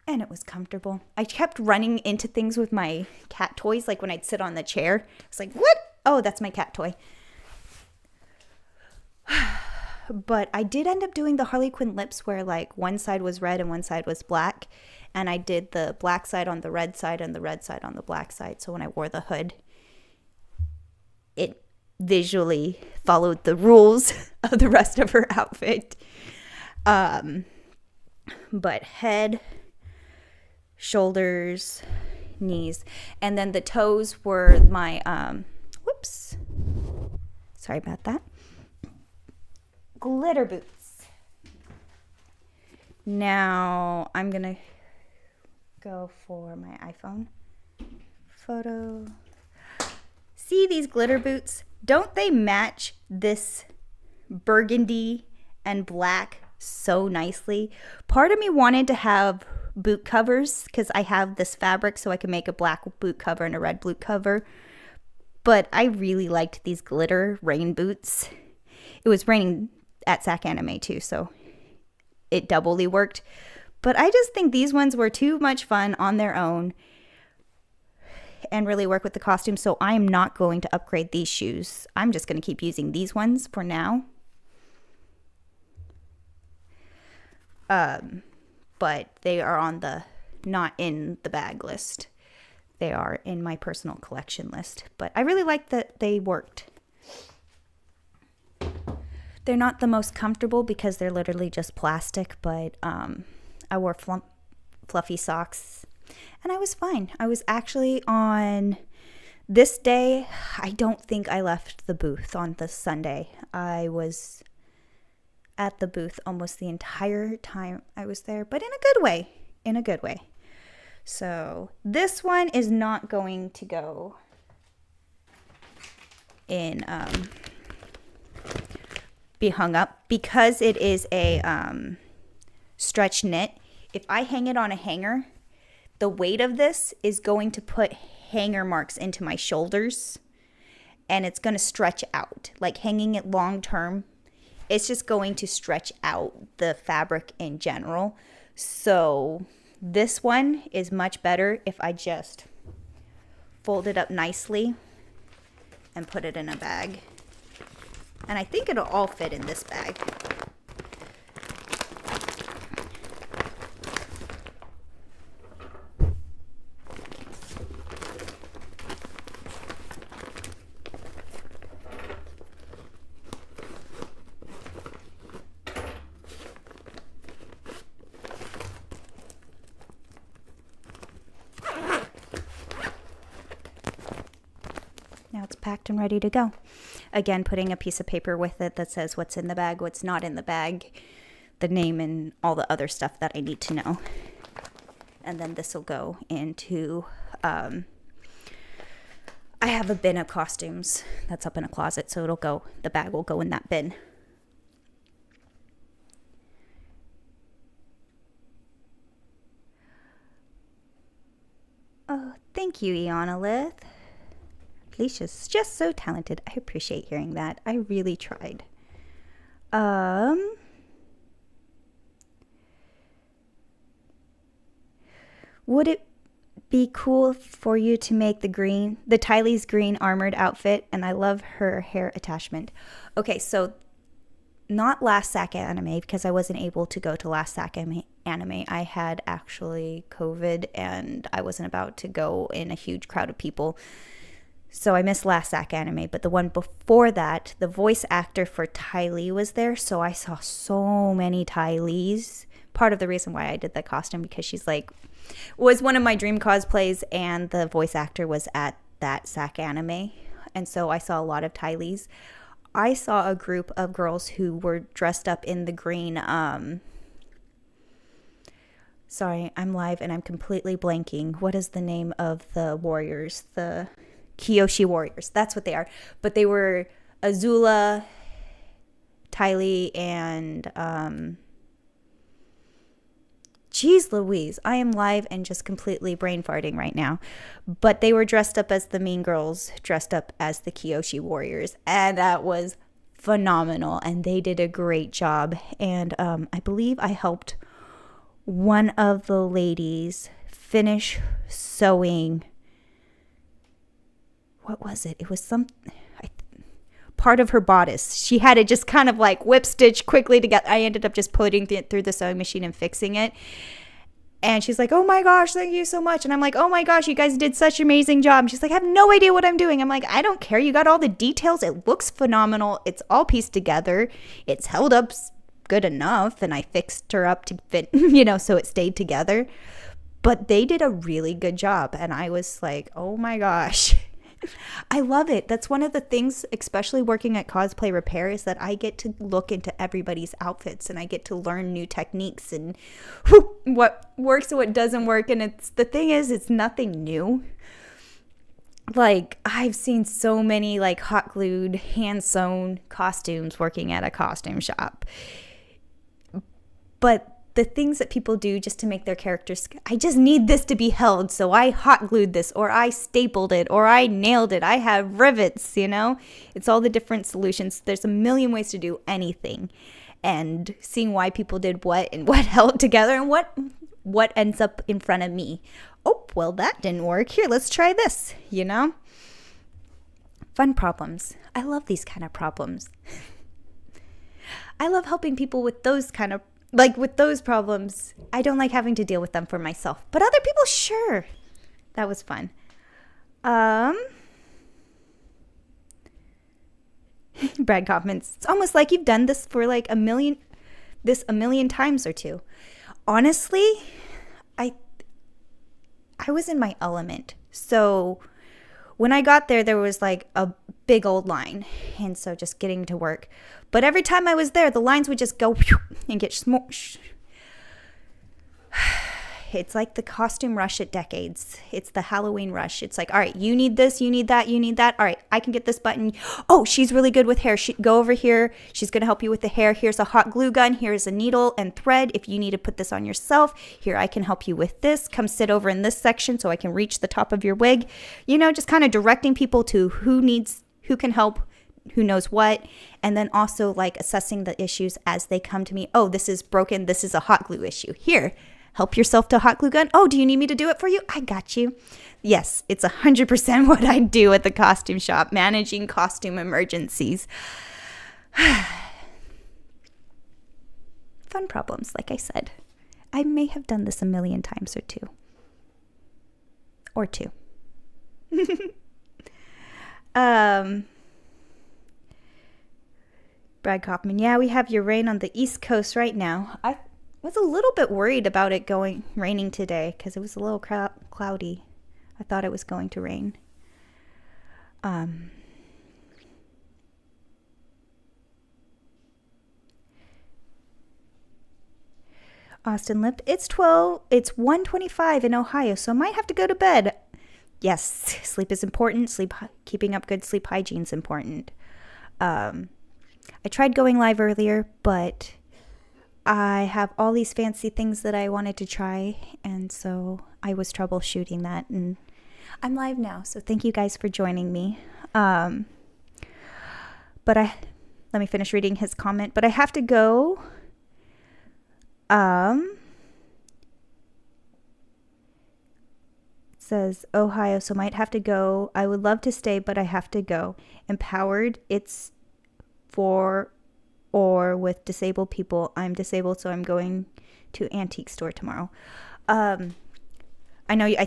And it was comfortable. I kept running into things with my cat toys, like when I'd sit on the chair. It's like, what? Oh, that's my cat toy. But I did end up doing the Harley Quinn lips where like one side was red and one side was black. And I did the black side on the red side and the red side on the black side. So when I wore the hood, it visually followed the rules of the rest of her outfit. But head, shoulders, knees, and then the toes were my whoops, sorry about that, glitter boots. Now I'm gonna go for my iPhone photo. See these glitter boots? Don't they match this burgundy and black so nicely? Part of me wanted to have boot covers because I have this fabric so I can make a black boot cover and a red boot cover. But I really liked these glitter rain boots. It was raining at SacAnime too, so it doubly worked. But I just think these ones were too much fun on their own and really work with the costume. So I am not going to upgrade these shoes. I'm just going to keep using these ones for now. But they are on the not in the bag list. They are in my personal collection list. But I really like that they worked. They're not the most comfortable because they're literally just plastic, but I wore fluffy socks and I was fine. I was actually on this day, I don't think I left the booth on the Sunday. I was at the booth almost the entire time I was there, but in a good way, in a good way. So this one is not going to go in, be hung up because it is a stretch knit. If I hang it on a hanger, the weight of this is going to put hanger marks into my shoulders and it's going to stretch out. Like hanging it long term, it's just going to stretch out the fabric in general. So this one is much better if I just fold it up nicely and put it in a bag. And I think it'll all fit in this bag. Now it's packed and ready to go. Again, putting a piece of paper with it that says what's in the bag, what's not in the bag, the name, and all the other stuff that I need to know. And then this will go into, I have a bin of costumes that's up in a closet. So the bag will go in that bin. Oh, thank you, Eonalith. Felicia's just so talented. I appreciate hearing that. I really tried. Would it be cool for you to make the Tylee's green armored outfit? And I love her hair attachment. Okay, so not last SacAnime, because I wasn't able to go to last SacAnime. I had actually COVID and I wasn't about to go in a huge crowd of people. So I missed last SacAnime, but the one before that, the voice actor for Tylee was there. So I saw so many Tylees. Part of the reason why I did that costume, because she's like, was one of my dream cosplays, and the voice actor was at that SacAnime. And so I saw a lot of Tylees. I saw a group of girls who were dressed up in the green, sorry, I'm live and I'm completely blanking. What is the name of the warriors? The Kyoshi warriors. That's what they are. But they were Azula, Tylee, and Jeez Louise, I am live and just completely brain farting right now. But they were dressed up as the mean girls, dressed up as the Kyoshi warriors. And that was phenomenal. And they did a great job. And I believe I helped one of the ladies finish sewing. What was it? It was part of her bodice. She had it just kind of like whip stitch quickly together. I ended up just putting it through the sewing machine and fixing it. And she's like, oh my gosh, thank you so much. And I'm like, oh my gosh, you guys did such an amazing job. And she's like, I have no idea what I'm doing. I'm like, I don't care. You got all the details. It looks phenomenal. It's all pieced together. It's held up good enough. And I fixed her up to fit, so it stayed together. But they did a really good job. And I was like, oh my gosh. I love it. That's one of the things, especially working at Cosplay Repair, is that I get to look into everybody's outfits and I get to learn new techniques and what works and what doesn't work. And the thing is, it's nothing new. Like, I've seen so many like hot glued, hand sewn costumes working at a costume shop. But the things that people do just to make their characters, I just need this to be held, so I hot glued this, or I stapled it, or I nailed it. I have rivets, It's all the different solutions. There's a million ways to do anything. And seeing why people did what and what held together and what ends up in front of me. Oh, well, that didn't work. Here, let's try this, Fun problems. I love these kind of problems. I love helping people with those kind of with those problems. I don't like having to deal with them for myself, but other people, sure. That was fun. Brad comments, it's almost like you've done this for like a million times or two. Honestly, I was in my element. So when I got there was like a big old line. And so just getting to work. But every time I was there, the lines would just go and get smushed. It's like the costume rush at Decades. It's the Halloween rush. It's like, all right, you need this, you need that, you need that. All right, I can get this button. Oh, she's really good with hair. Go over here. She's going to help you with the hair. Here's a hot glue gun. Here's a needle and thread. If you need to put this on yourself, here, I can help you with this. Come sit over in this section so I can reach the top of your wig. Just kind of directing people to who can help, who knows what, and then also like assessing the issues as they come to me. Oh, this is broken. This is a hot glue issue. Here, help yourself to a hot glue gun. Oh, do you need me to do it for you? I got you. Yes, it's 100% what I do at the costume shop, managing costume emergencies. Fun problems, like I said. I may have done this a million times or two. Brad Kaufman, yeah, we have your rain on the East Coast right now. I was a little bit worried about it raining today because it was a little cloudy. I thought it was going to rain. Austin Lift. It's 1:25 in Ohio, so I might have to go to bed. Yes, sleep is important. Keeping up good sleep hygiene is important. I tried going live earlier, but I have all these fancy things that I wanted to try, and so I was troubleshooting that, and I'm live now, so thank you guys for joining me. Let me finish reading his comment, but I have to go. It says Ohio, so might have to go. I would love to stay, but I have to go. Empowered, it's for or with disabled people. I'm disabled, so I'm going to antique store tomorrow. I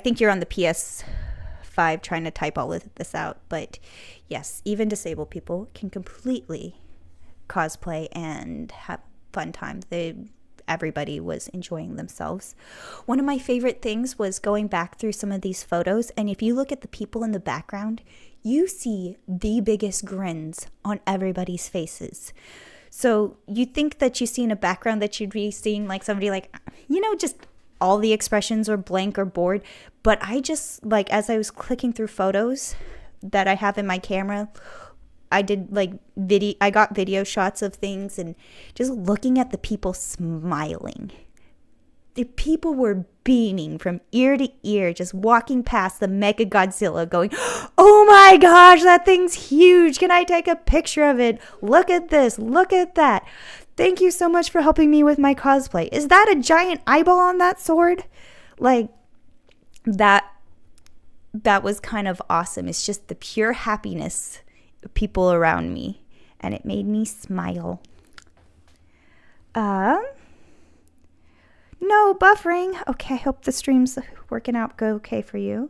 think you're on the PS5 trying to type all of this out, but yes, even disabled people can completely cosplay and have fun time. Everybody was enjoying themselves. One of my favorite things was going back through some of these photos, and if you look at the people in the background, you see the biggest grins on everybody's faces. So you think that you see in a background that you'd be seeing like somebody like, just all the expressions are blank or bored. But I just, like, as I was clicking through photos that I have in my camera, I got video shots of things and just looking at the people smiling. The people were beaming from ear to ear, just walking past the Mega Godzilla going, oh my gosh, that thing's huge. Can I take a picture of it? Look at this. Look at that. Thank you so much for helping me with my cosplay. Is that a giant eyeball on that sword? Like, that was kind of awesome. It's just the pure happiness of people around me, and it made me smile. No buffering. Okay, I hope the stream's working out okay for you.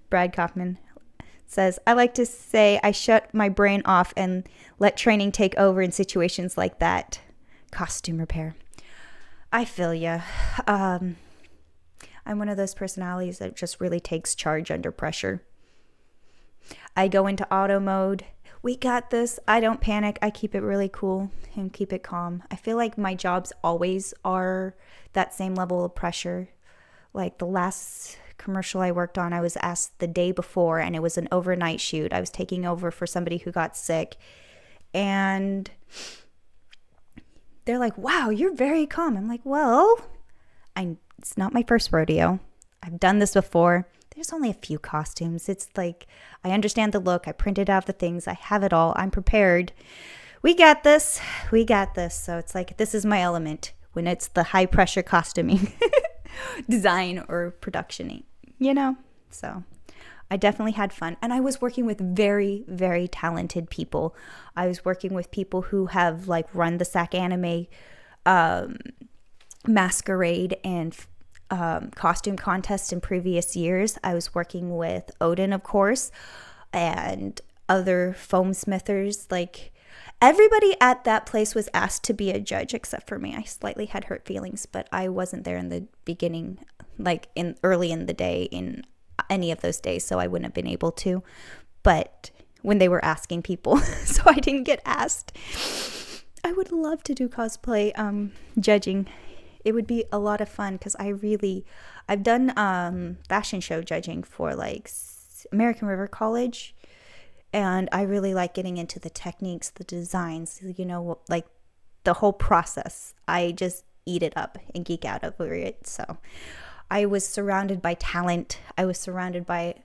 Brad Kaufman says, I like to say I shut my brain off and let training take over in situations like that. Costume repair. I feel ya. I'm one of those personalities that just really takes charge under pressure. I go into auto mode. We got this. I don't panic. I keep it really cool and keep it calm. I feel like my jobs always are that same level of pressure. Like the last commercial I worked on, I was asked the day before, and it was an overnight shoot. I was taking over for somebody who got sick, and they're like, wow, you're very calm. I'm like, well, it's not my first rodeo. I've done this before. There's only a few costumes. It's like, I understand the look. I printed out the things. I have it all. I'm prepared. We got this. We got this. So it's like, this is my element when it's the high pressure costuming design or production, So I definitely had fun. And I was working with very, very talented people. I was working with people who have like run the SacAnime masquerade and costume contest in previous years. I was working with Odin, of course, and other foam smithers. Like, everybody at that place was asked to be a judge except for me. I slightly had hurt feelings, but I wasn't there in the beginning, like early in the day, in any of those days, so I wouldn't have been able to. But when they were asking people, so I didn't get asked. I would love to do cosplay judging. It would be a lot of fun because I've done fashion show judging for like American River College, and I really like getting into the techniques, the designs, like the whole process. I just eat it up and geek out over it. So I was surrounded by talent. I was surrounded by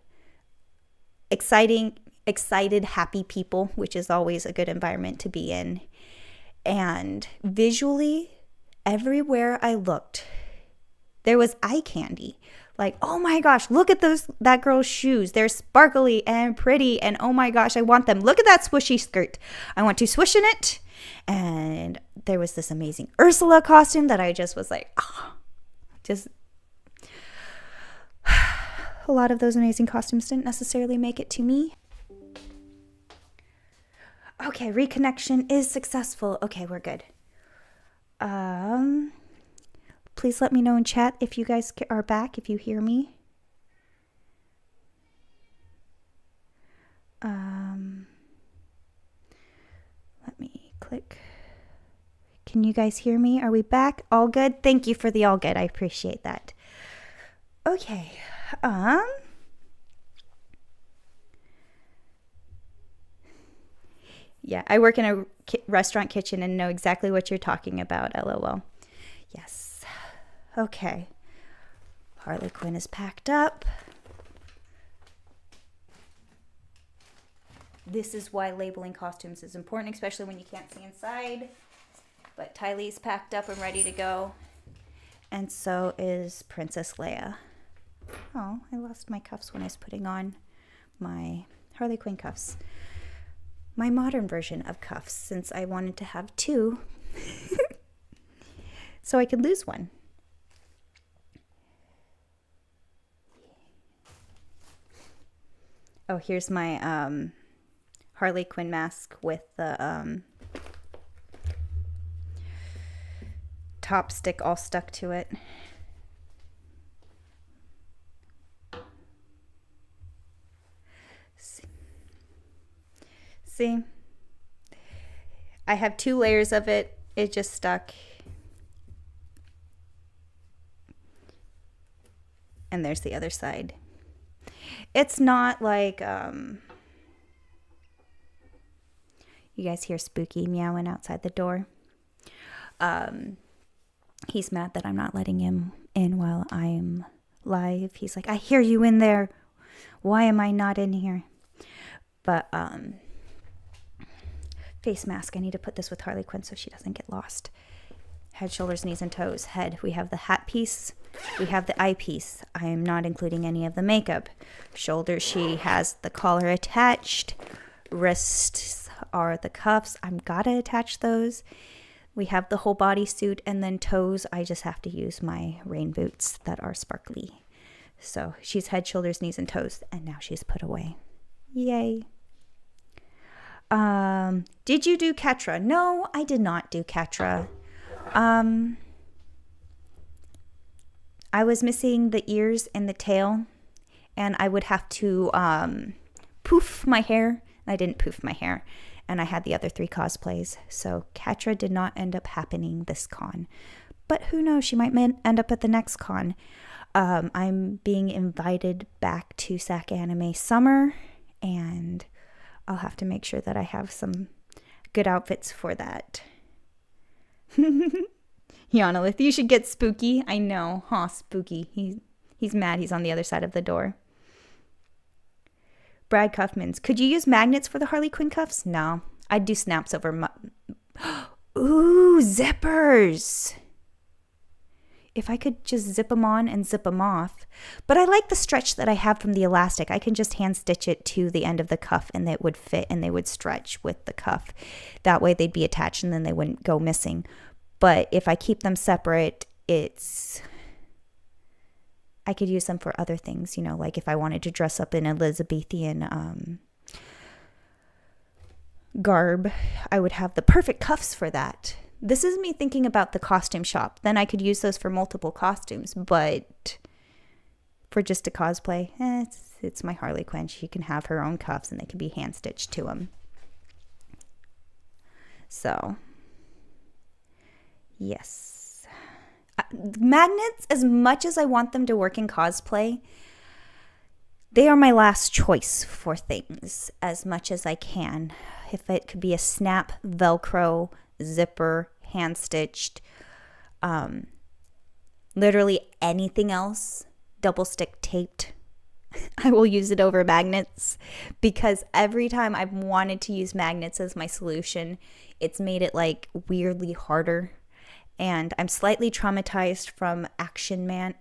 excited, happy people, which is always a good environment to be in. And visually, everywhere I looked, there was eye candy. Like, oh my gosh, look at that girl's shoes. They're sparkly and pretty, and oh my gosh, I want them. Look at that swishy skirt. I want to swish in it. And there was this amazing Ursula costume that I just was like, just a lot of those amazing costumes didn't necessarily make it to me. Okay, reconnection is successful. Okay, we're good. Please let me know in chat if you guys are back, if you hear me. Let me click Can you guys hear me? Are we back? All good? Thank you for the all good. I appreciate that. Okay. Yeah, I work in a restaurant kitchen and know exactly what you're talking about, LOL. Yes. Okay. Harley Quinn is packed up. This is why labeling costumes is important, especially when you can't see inside. But Tylee's packed up and ready to go. And so is Princess Leia. Oh, I lost my cuffs when I was putting on my Harley Quinn cuffs. My modern version of cuffs, since I wanted to have two. So I could lose one. Oh, here's my Harley Quinn mask with the top stick all stuck to it. See? I have 2 layers of it. It just stuck. And there's the other side. It's not like, you guys hear Spooky meowing outside the door. He's mad that I'm not letting him in while I'm live. He's like, I hear you in there. Why am I not in here? But, face mask. I need to put this with Harley Quinn so she doesn't get lost. Head, shoulders, knees, and toes. Head, we have the hat piece. We have the eyepiece. I am not including any of the makeup. Shoulders, she has the collar attached. Wrists are the cuffs. I'm gotta attach those. We have the whole bodysuit, and then toes, I just have to use my rain boots that are sparkly. So she's head, shoulders, knees, and toes, and now she's put away. Yay. Did you do Ketra? No, I did not do Ketra. I was missing the ears and the tail, and I would have to poof my hair. I didn't poof my hair, and I had the other 3 cosplays. So Ketra did not end up happening this con. But who knows? She might end up at the next con. I'm being invited back to SacAnime Summer, and I'll have to make sure that I have some good outfits for that. Yanalith, you should get Spooky. I know. Huh, Spooky. He's mad he's on the other side of the door. Brad Cuffmans, could you use magnets for the Harley Quinn cuffs? No. I'd do snaps over Ooh, zippers. If I could just zip them on and zip them off. But I like the stretch that I have from the elastic. I can just hand stitch it to the end of the cuff and it would fit and they would stretch with the cuff. That way they'd be attached and then they wouldn't go missing. But if I keep them separate, I could use them for other things, you know, like if I wanted to dress up in Elizabethan garb, I would have the perfect cuffs for that. This is me thinking about the costume shop. Then I could use those for multiple costumes, but for just a cosplay, it's my Harley Quinn. She can have her own cuffs and they can be hand stitched to them. So, yes. Magnets, as much as I want them to work in cosplay, they are my last choice for things as much as I can. If it could be a snap, Velcro, zipper, hand stitched, literally anything else, double stick taped, I will use it over magnets, because every time I've wanted to use magnets as my solution, it's made it like weirdly harder. And I'm slightly traumatized from Action Man,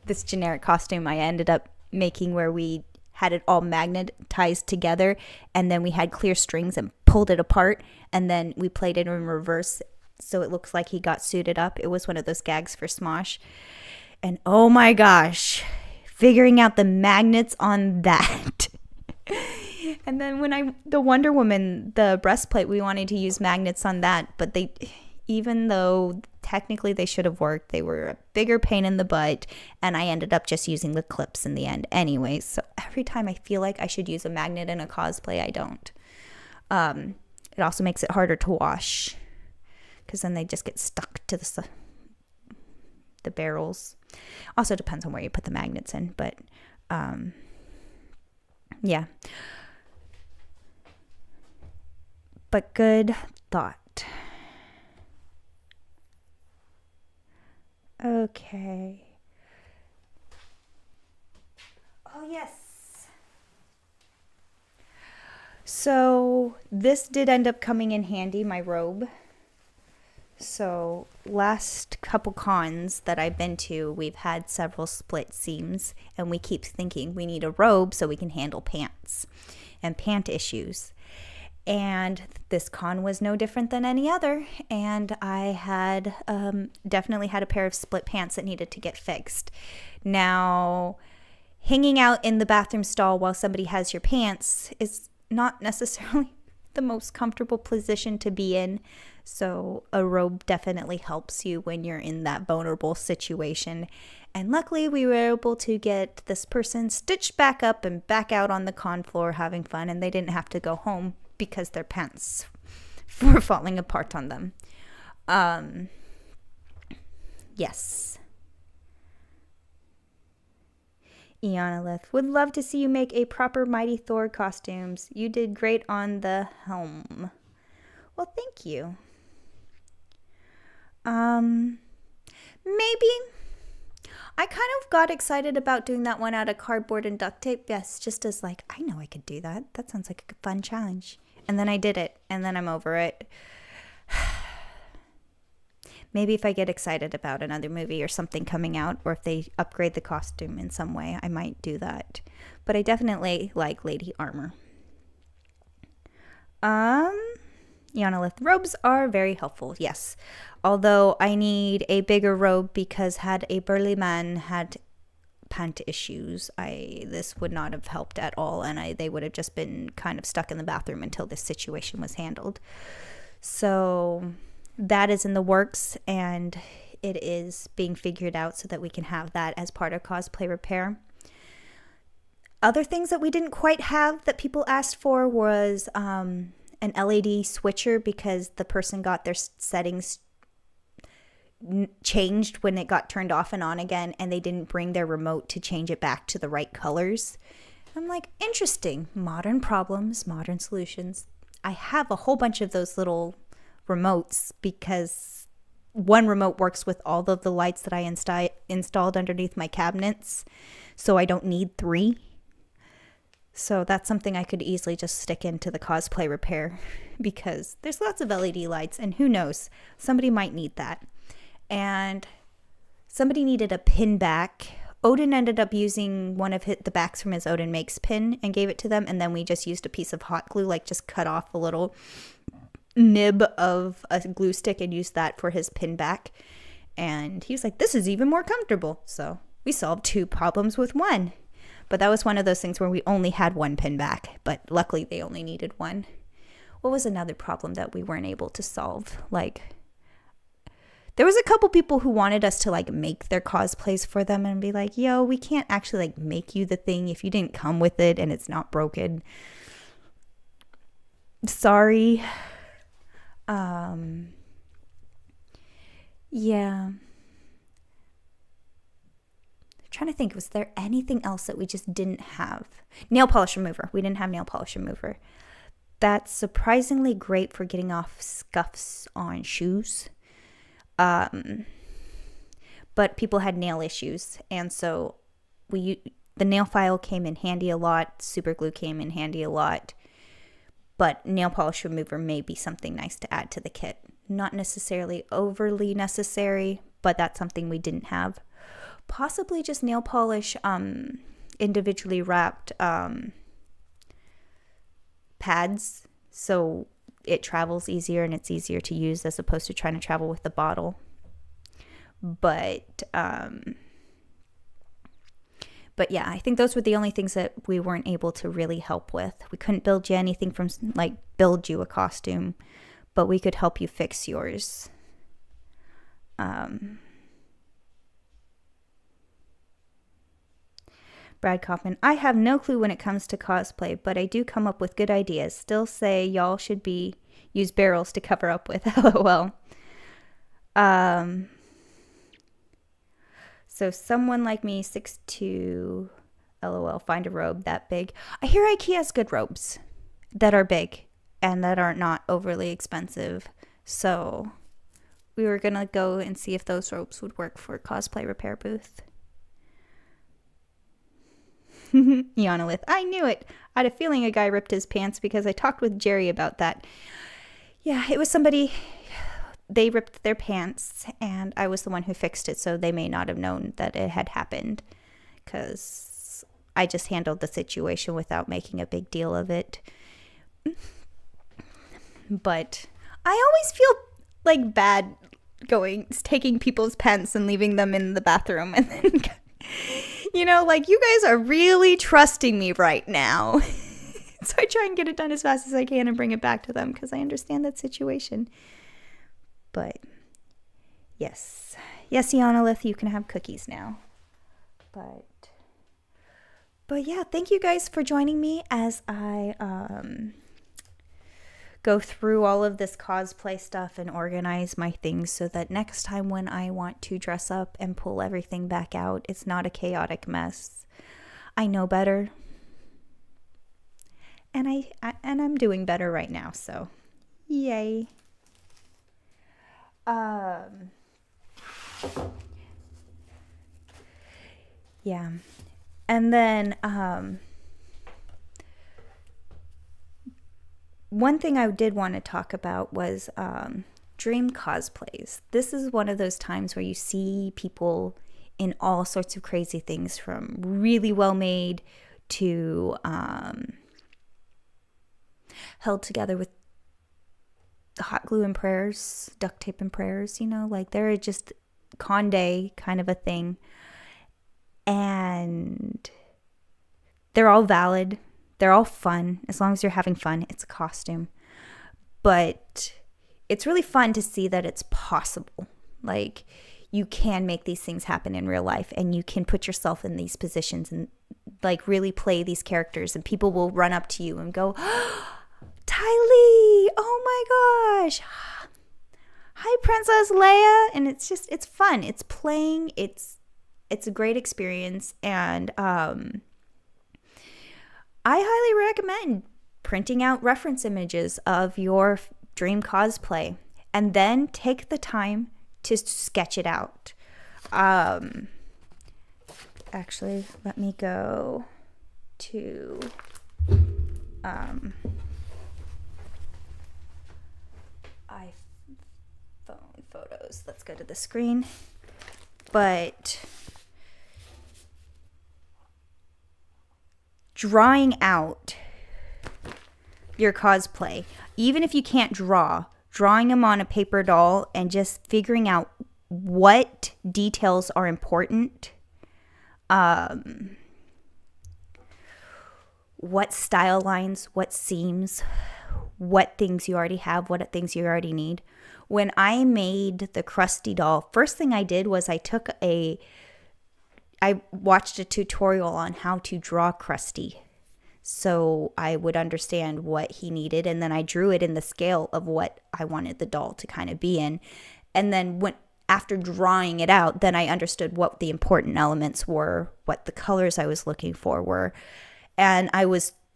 this generic costume I ended up making where we had it all magnetized together and then we had clear strings and pulled it apart and then we played it in reverse so it looks like he got suited up. It was one of those gags for Smosh. And oh my gosh, figuring out the magnets on that. And then when the Wonder Woman, the breastplate, we wanted to use magnets on that, but even though technically they should have worked, they were a bigger pain in the butt, and I ended up just using the clips in the end anyways. So every time I feel like I should use a magnet in a cosplay, I don't. It also makes it harder to wash. because then they just get stuck to the barrels. Also depends on where you put the magnets in, but yeah. But good thought. Okay. Oh, yes. So this did end up coming in handy, my robe. So last couple cons that I've been to, we've had several split seams, and we keep thinking we need a robe so we can handle pants and pant issues. And this con was no different than any other, and I had definitely had a pair of split pants that needed to get fixed. Now, hanging out in the bathroom stall while somebody has your pants is not necessarily the most comfortable position to be in. So a robe definitely helps you when you're in that vulnerable situation. And luckily we were able to get this person stitched back up and back out on the con floor having fun, and they didn't have to go home because their pants were falling apart on them. Yes. Eonolith, would love to see you make a proper Mighty Thor costumes. You did great on the helm. Well, thank you. Maybe. I kind of got excited about doing that one out of cardboard and duct tape. Yes, just as like, I know I could do that. That sounds like a fun challenge. And then I did it, and then I'm over it. Maybe if I get excited about another movie or something coming out, or if they upgrade the costume in some way, I might do that. But I definitely like Lady Armor. Yanalith, robes are very helpful, yes. Although I need a bigger robe because had a burly man had pant issues, this would not have helped at all, and they would have just been kind of stuck in the bathroom until this situation was handled. So that is in the works, and it is being figured out so that we can have that as part of cosplay repair. Other things that we didn't quite have that people asked for was an LED switcher, because the person got their settings changed when it got turned off and on again, and they didn't bring their remote to change it back to the right colors. I'm like, interesting. Modern problems, modern solutions. I have a whole bunch of those little remotes because one remote works with all of the lights that I installed underneath my cabinets, so I don't need 3. So that's something I could easily just stick into the cosplay repair, because there's lots of LED lights, and who knows, somebody might need that. And somebody needed a pin back. Odin ended up using one of the backs from his Odin Makes pin and gave it to them, and then we just used a piece of hot glue, like just cut off a little nib of a glue stick and used that for his pin back. And he was like, this is even more comfortable. So we solved 2 problems with 1. But that was one of those things where we only had 1 pin back, but luckily they only needed 1. What was another problem that we weren't able to solve? Like, there was a couple people who wanted us to like make their cosplays for them and be like, yo, we can't actually like make you the thing if you didn't come with it and it's not broken. Sorry. Yeah. I'm trying to think, was there anything else that we just didn't have? Nail polish remover. We didn't have nail polish remover. That's surprisingly great for getting off scuffs on shoes. But people had nail issues, and so the nail file came in handy a lot. Super glue came in handy a lot. But nail polish remover may be something nice to add to the kit. Not necessarily overly necessary, but that's something we didn't have. Possibly just nail polish individually wrapped pads, so it travels easier and it's easier to use as opposed to trying to travel with the bottle. But yeah, I think those were the only things that we weren't able to really help with. We couldn't build you anything from, like, build you a costume, but we could help you fix yours. Brad Kaufman, I have no clue when it comes to cosplay, but I do come up with good ideas. Still say y'all should use barrels to cover up with. LOL. So someone like me, 6'2", LOL, find a robe that big. I hear IKEA has good robes that are big and that are not overly expensive. So we were going to go and see if those robes would work for a cosplay repair booth. Yanalith, I knew it. I had a feeling a guy ripped his pants because I talked with Jerry about that. Yeah, it was somebody, they ripped their pants and I was the one who fixed it, so they may not have known that it had happened because I just handled the situation without making a big deal of it. But I always feel like bad taking people's pants and leaving them in the bathroom and then like, you guys are really trusting me right now. So I try and get it done as fast as I can and bring it back to them because I understand that situation. But yes, Yanalith, you can have cookies now. But yeah, thank you guys for joining me as I go through all of this cosplay stuff and organize my things so that next time when I want to dress up and pull everything back out, it's not a chaotic mess. I know better. And I'm doing better right now, so yay. Yeah. And then one thing I did want to talk about was dream cosplays. This is one of those times where you see people in all sorts of crazy things, from really well made to held together with hot glue and prayers, duct tape and prayers, like they're just con day kind of a thing. And they're all valid. They're all fun. As long as you're having fun, it's a costume. But it's really fun to see that it's possible. Like, you can make these things happen in real life, and you can put yourself in these positions and like really play these characters, and people will run up to you and go, oh, Ty Lee, oh my gosh, hi Princess Leia. And it's fun. It's playing. It's a great experience, and I highly recommend printing out reference images of your dream cosplay and then take the time to sketch it out. Actually, let me go to iPhone photos. Let's go to the screen. But drawing out your cosplay, even if you can't drawing them on a paper doll and just figuring out what details are important, what style lines, what seams, what things you already have, what things you already need. When I made the Krusty doll, first thing I did was I watched a tutorial on how to draw Krusty, so I would understand what he needed, and then I drew it in the scale of what I wanted the doll to kind of be in. And then after drawing it out, then I understood what the important elements were, what the colors I was looking for were. And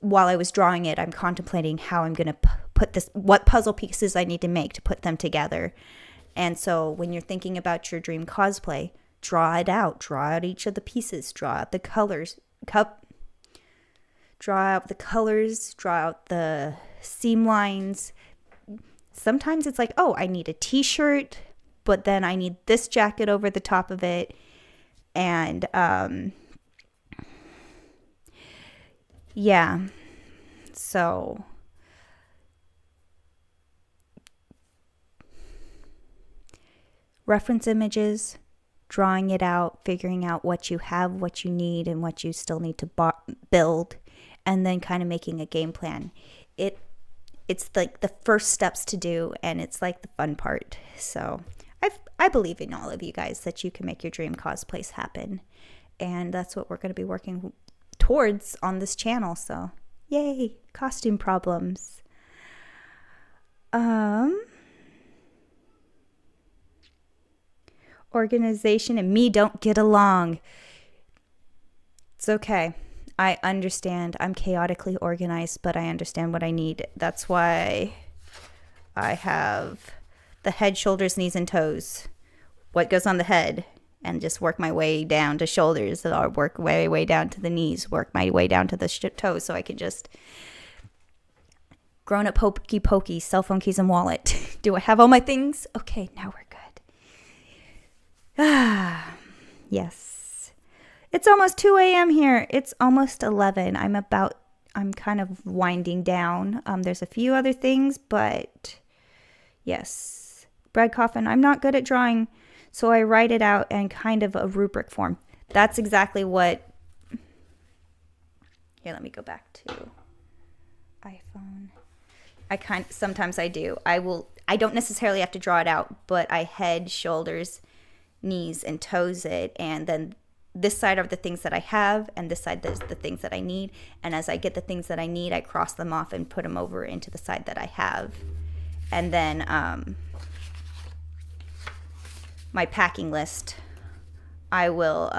while I was drawing it, I'm contemplating how I'm going to put this, what puzzle pieces I need to make to put them together. And so when you're thinking about your dream cosplay, draw it out. Draw out each of the pieces. Draw out the colors. Draw out the colors. Draw out the seam lines. Sometimes it's like, oh, I need a t-shirt, but then I need this jacket over the top of it. And yeah. So reference images, drawing it out, figuring out what you have, what you need, and what you still need to build, and then kind of making a game plan. It's like the first steps to do, and it's like the fun part. So I believe in all of you guys that you can make your dream cosplays happen, and that's what we're going to be working towards on this channel. So yay, costume problems. Organization and me don't get along. It's okay. I understand. I'm chaotically organized, but I understand what I need. That's why I have the head, shoulders, knees, and toes. What goes on the head? And just work my way down to shoulders, or work way down to the knees, work my way down to the toes, so I can just grown up pokey, cell phone, keys, and wallet. Do I have all my things? Okay, now we're good. Yes. It's almost 2 a.m. here. It's almost 11. I'm kind of winding down. There's a few other things, but yes. Bread coffin. I'm not good at drawing, so I write it out in kind of a rubric form. That's exactly what... Here, let me go back to iPhone. Sometimes I do. I don't necessarily have to draw it out, but I head, shoulders, knees, and toes it, and then this side are the things that I have, and this side is the things that I need. And as I get the things that I need, I cross them off and put them over into the side that I have. And then my packing list, I will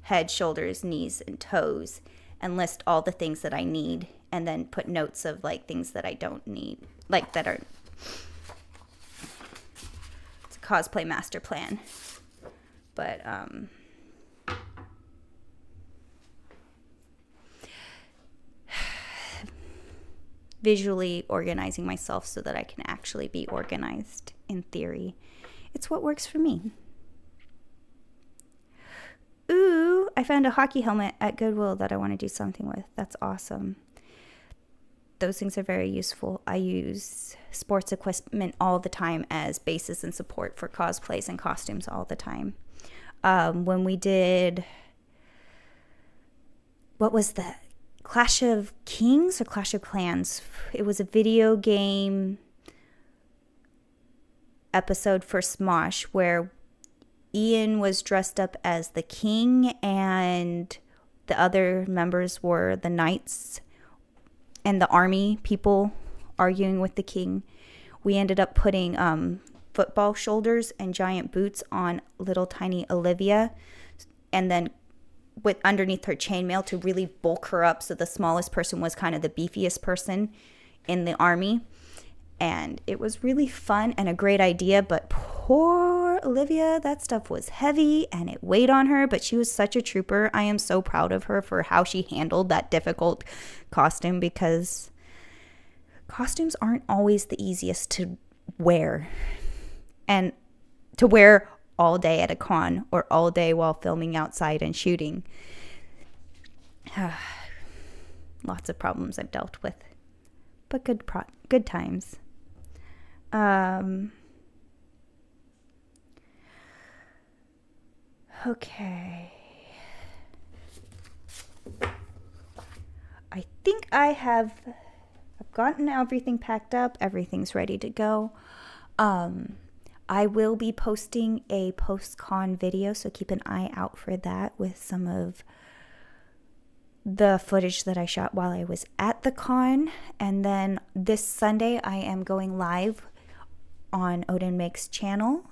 head, shoulders, knees, and toes, and list all the things that I need, and then put notes of like things that I don't need, like that are... It's a cosplay master plan. But visually organizing myself so that I can actually be organized in theory. It's what works for me. Ooh, I found a hockey helmet at Goodwill that I want to do something with. That's awesome. Those things are very useful. I use sports equipment all the time as basis and support for cosplays and costumes all the time. When we did... What was that? Clash of Kings or Clash of Clans? It was a video game episode for Smosh where Ian was dressed up as the king and the other members were the knights and the army people arguing with the king. We ended up putting football shoulders and giant boots on little tiny Olivia, and then with underneath her chainmail to really bulk her up, so the smallest person was kind of the beefiest person in the army. And it was really fun and a great idea, but poor Olivia, that stuff was heavy and it weighed on her, but she was such a trooper. I am so proud of her for how she handled that difficult costume, because costumes aren't always the easiest to wear, and to wear all day at a con or all day while filming outside and shooting. Lots of problems I've dealt with, but good times. Okay. I think I've gotten everything packed up. Everything's ready to go. I will be posting a post-con video, so keep an eye out for that with some of the footage that I shot while I was at the con. And then this Sunday, I am going live on Odin Makes channel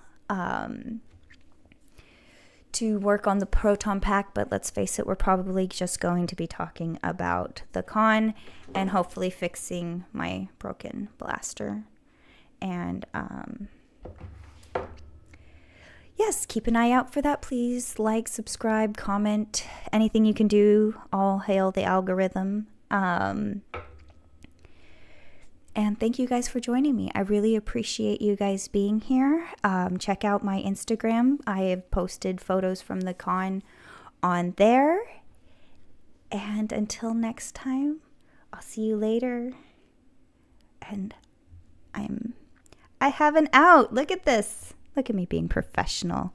to work on the Proton Pack, but let's face it, we're probably just going to be talking about the con and hopefully fixing my broken blaster. And yes, keep an eye out for that. Please like, subscribe, comment, anything you can do. All hail the algorithm. And thank you guys for joining me. I really appreciate you guys being here. Check out my Instagram. I have posted photos from the con on there. And until next time, I'll see you later. And I have an out. Look at this. Look at me being professional.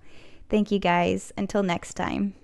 Thank you guys. Until next time.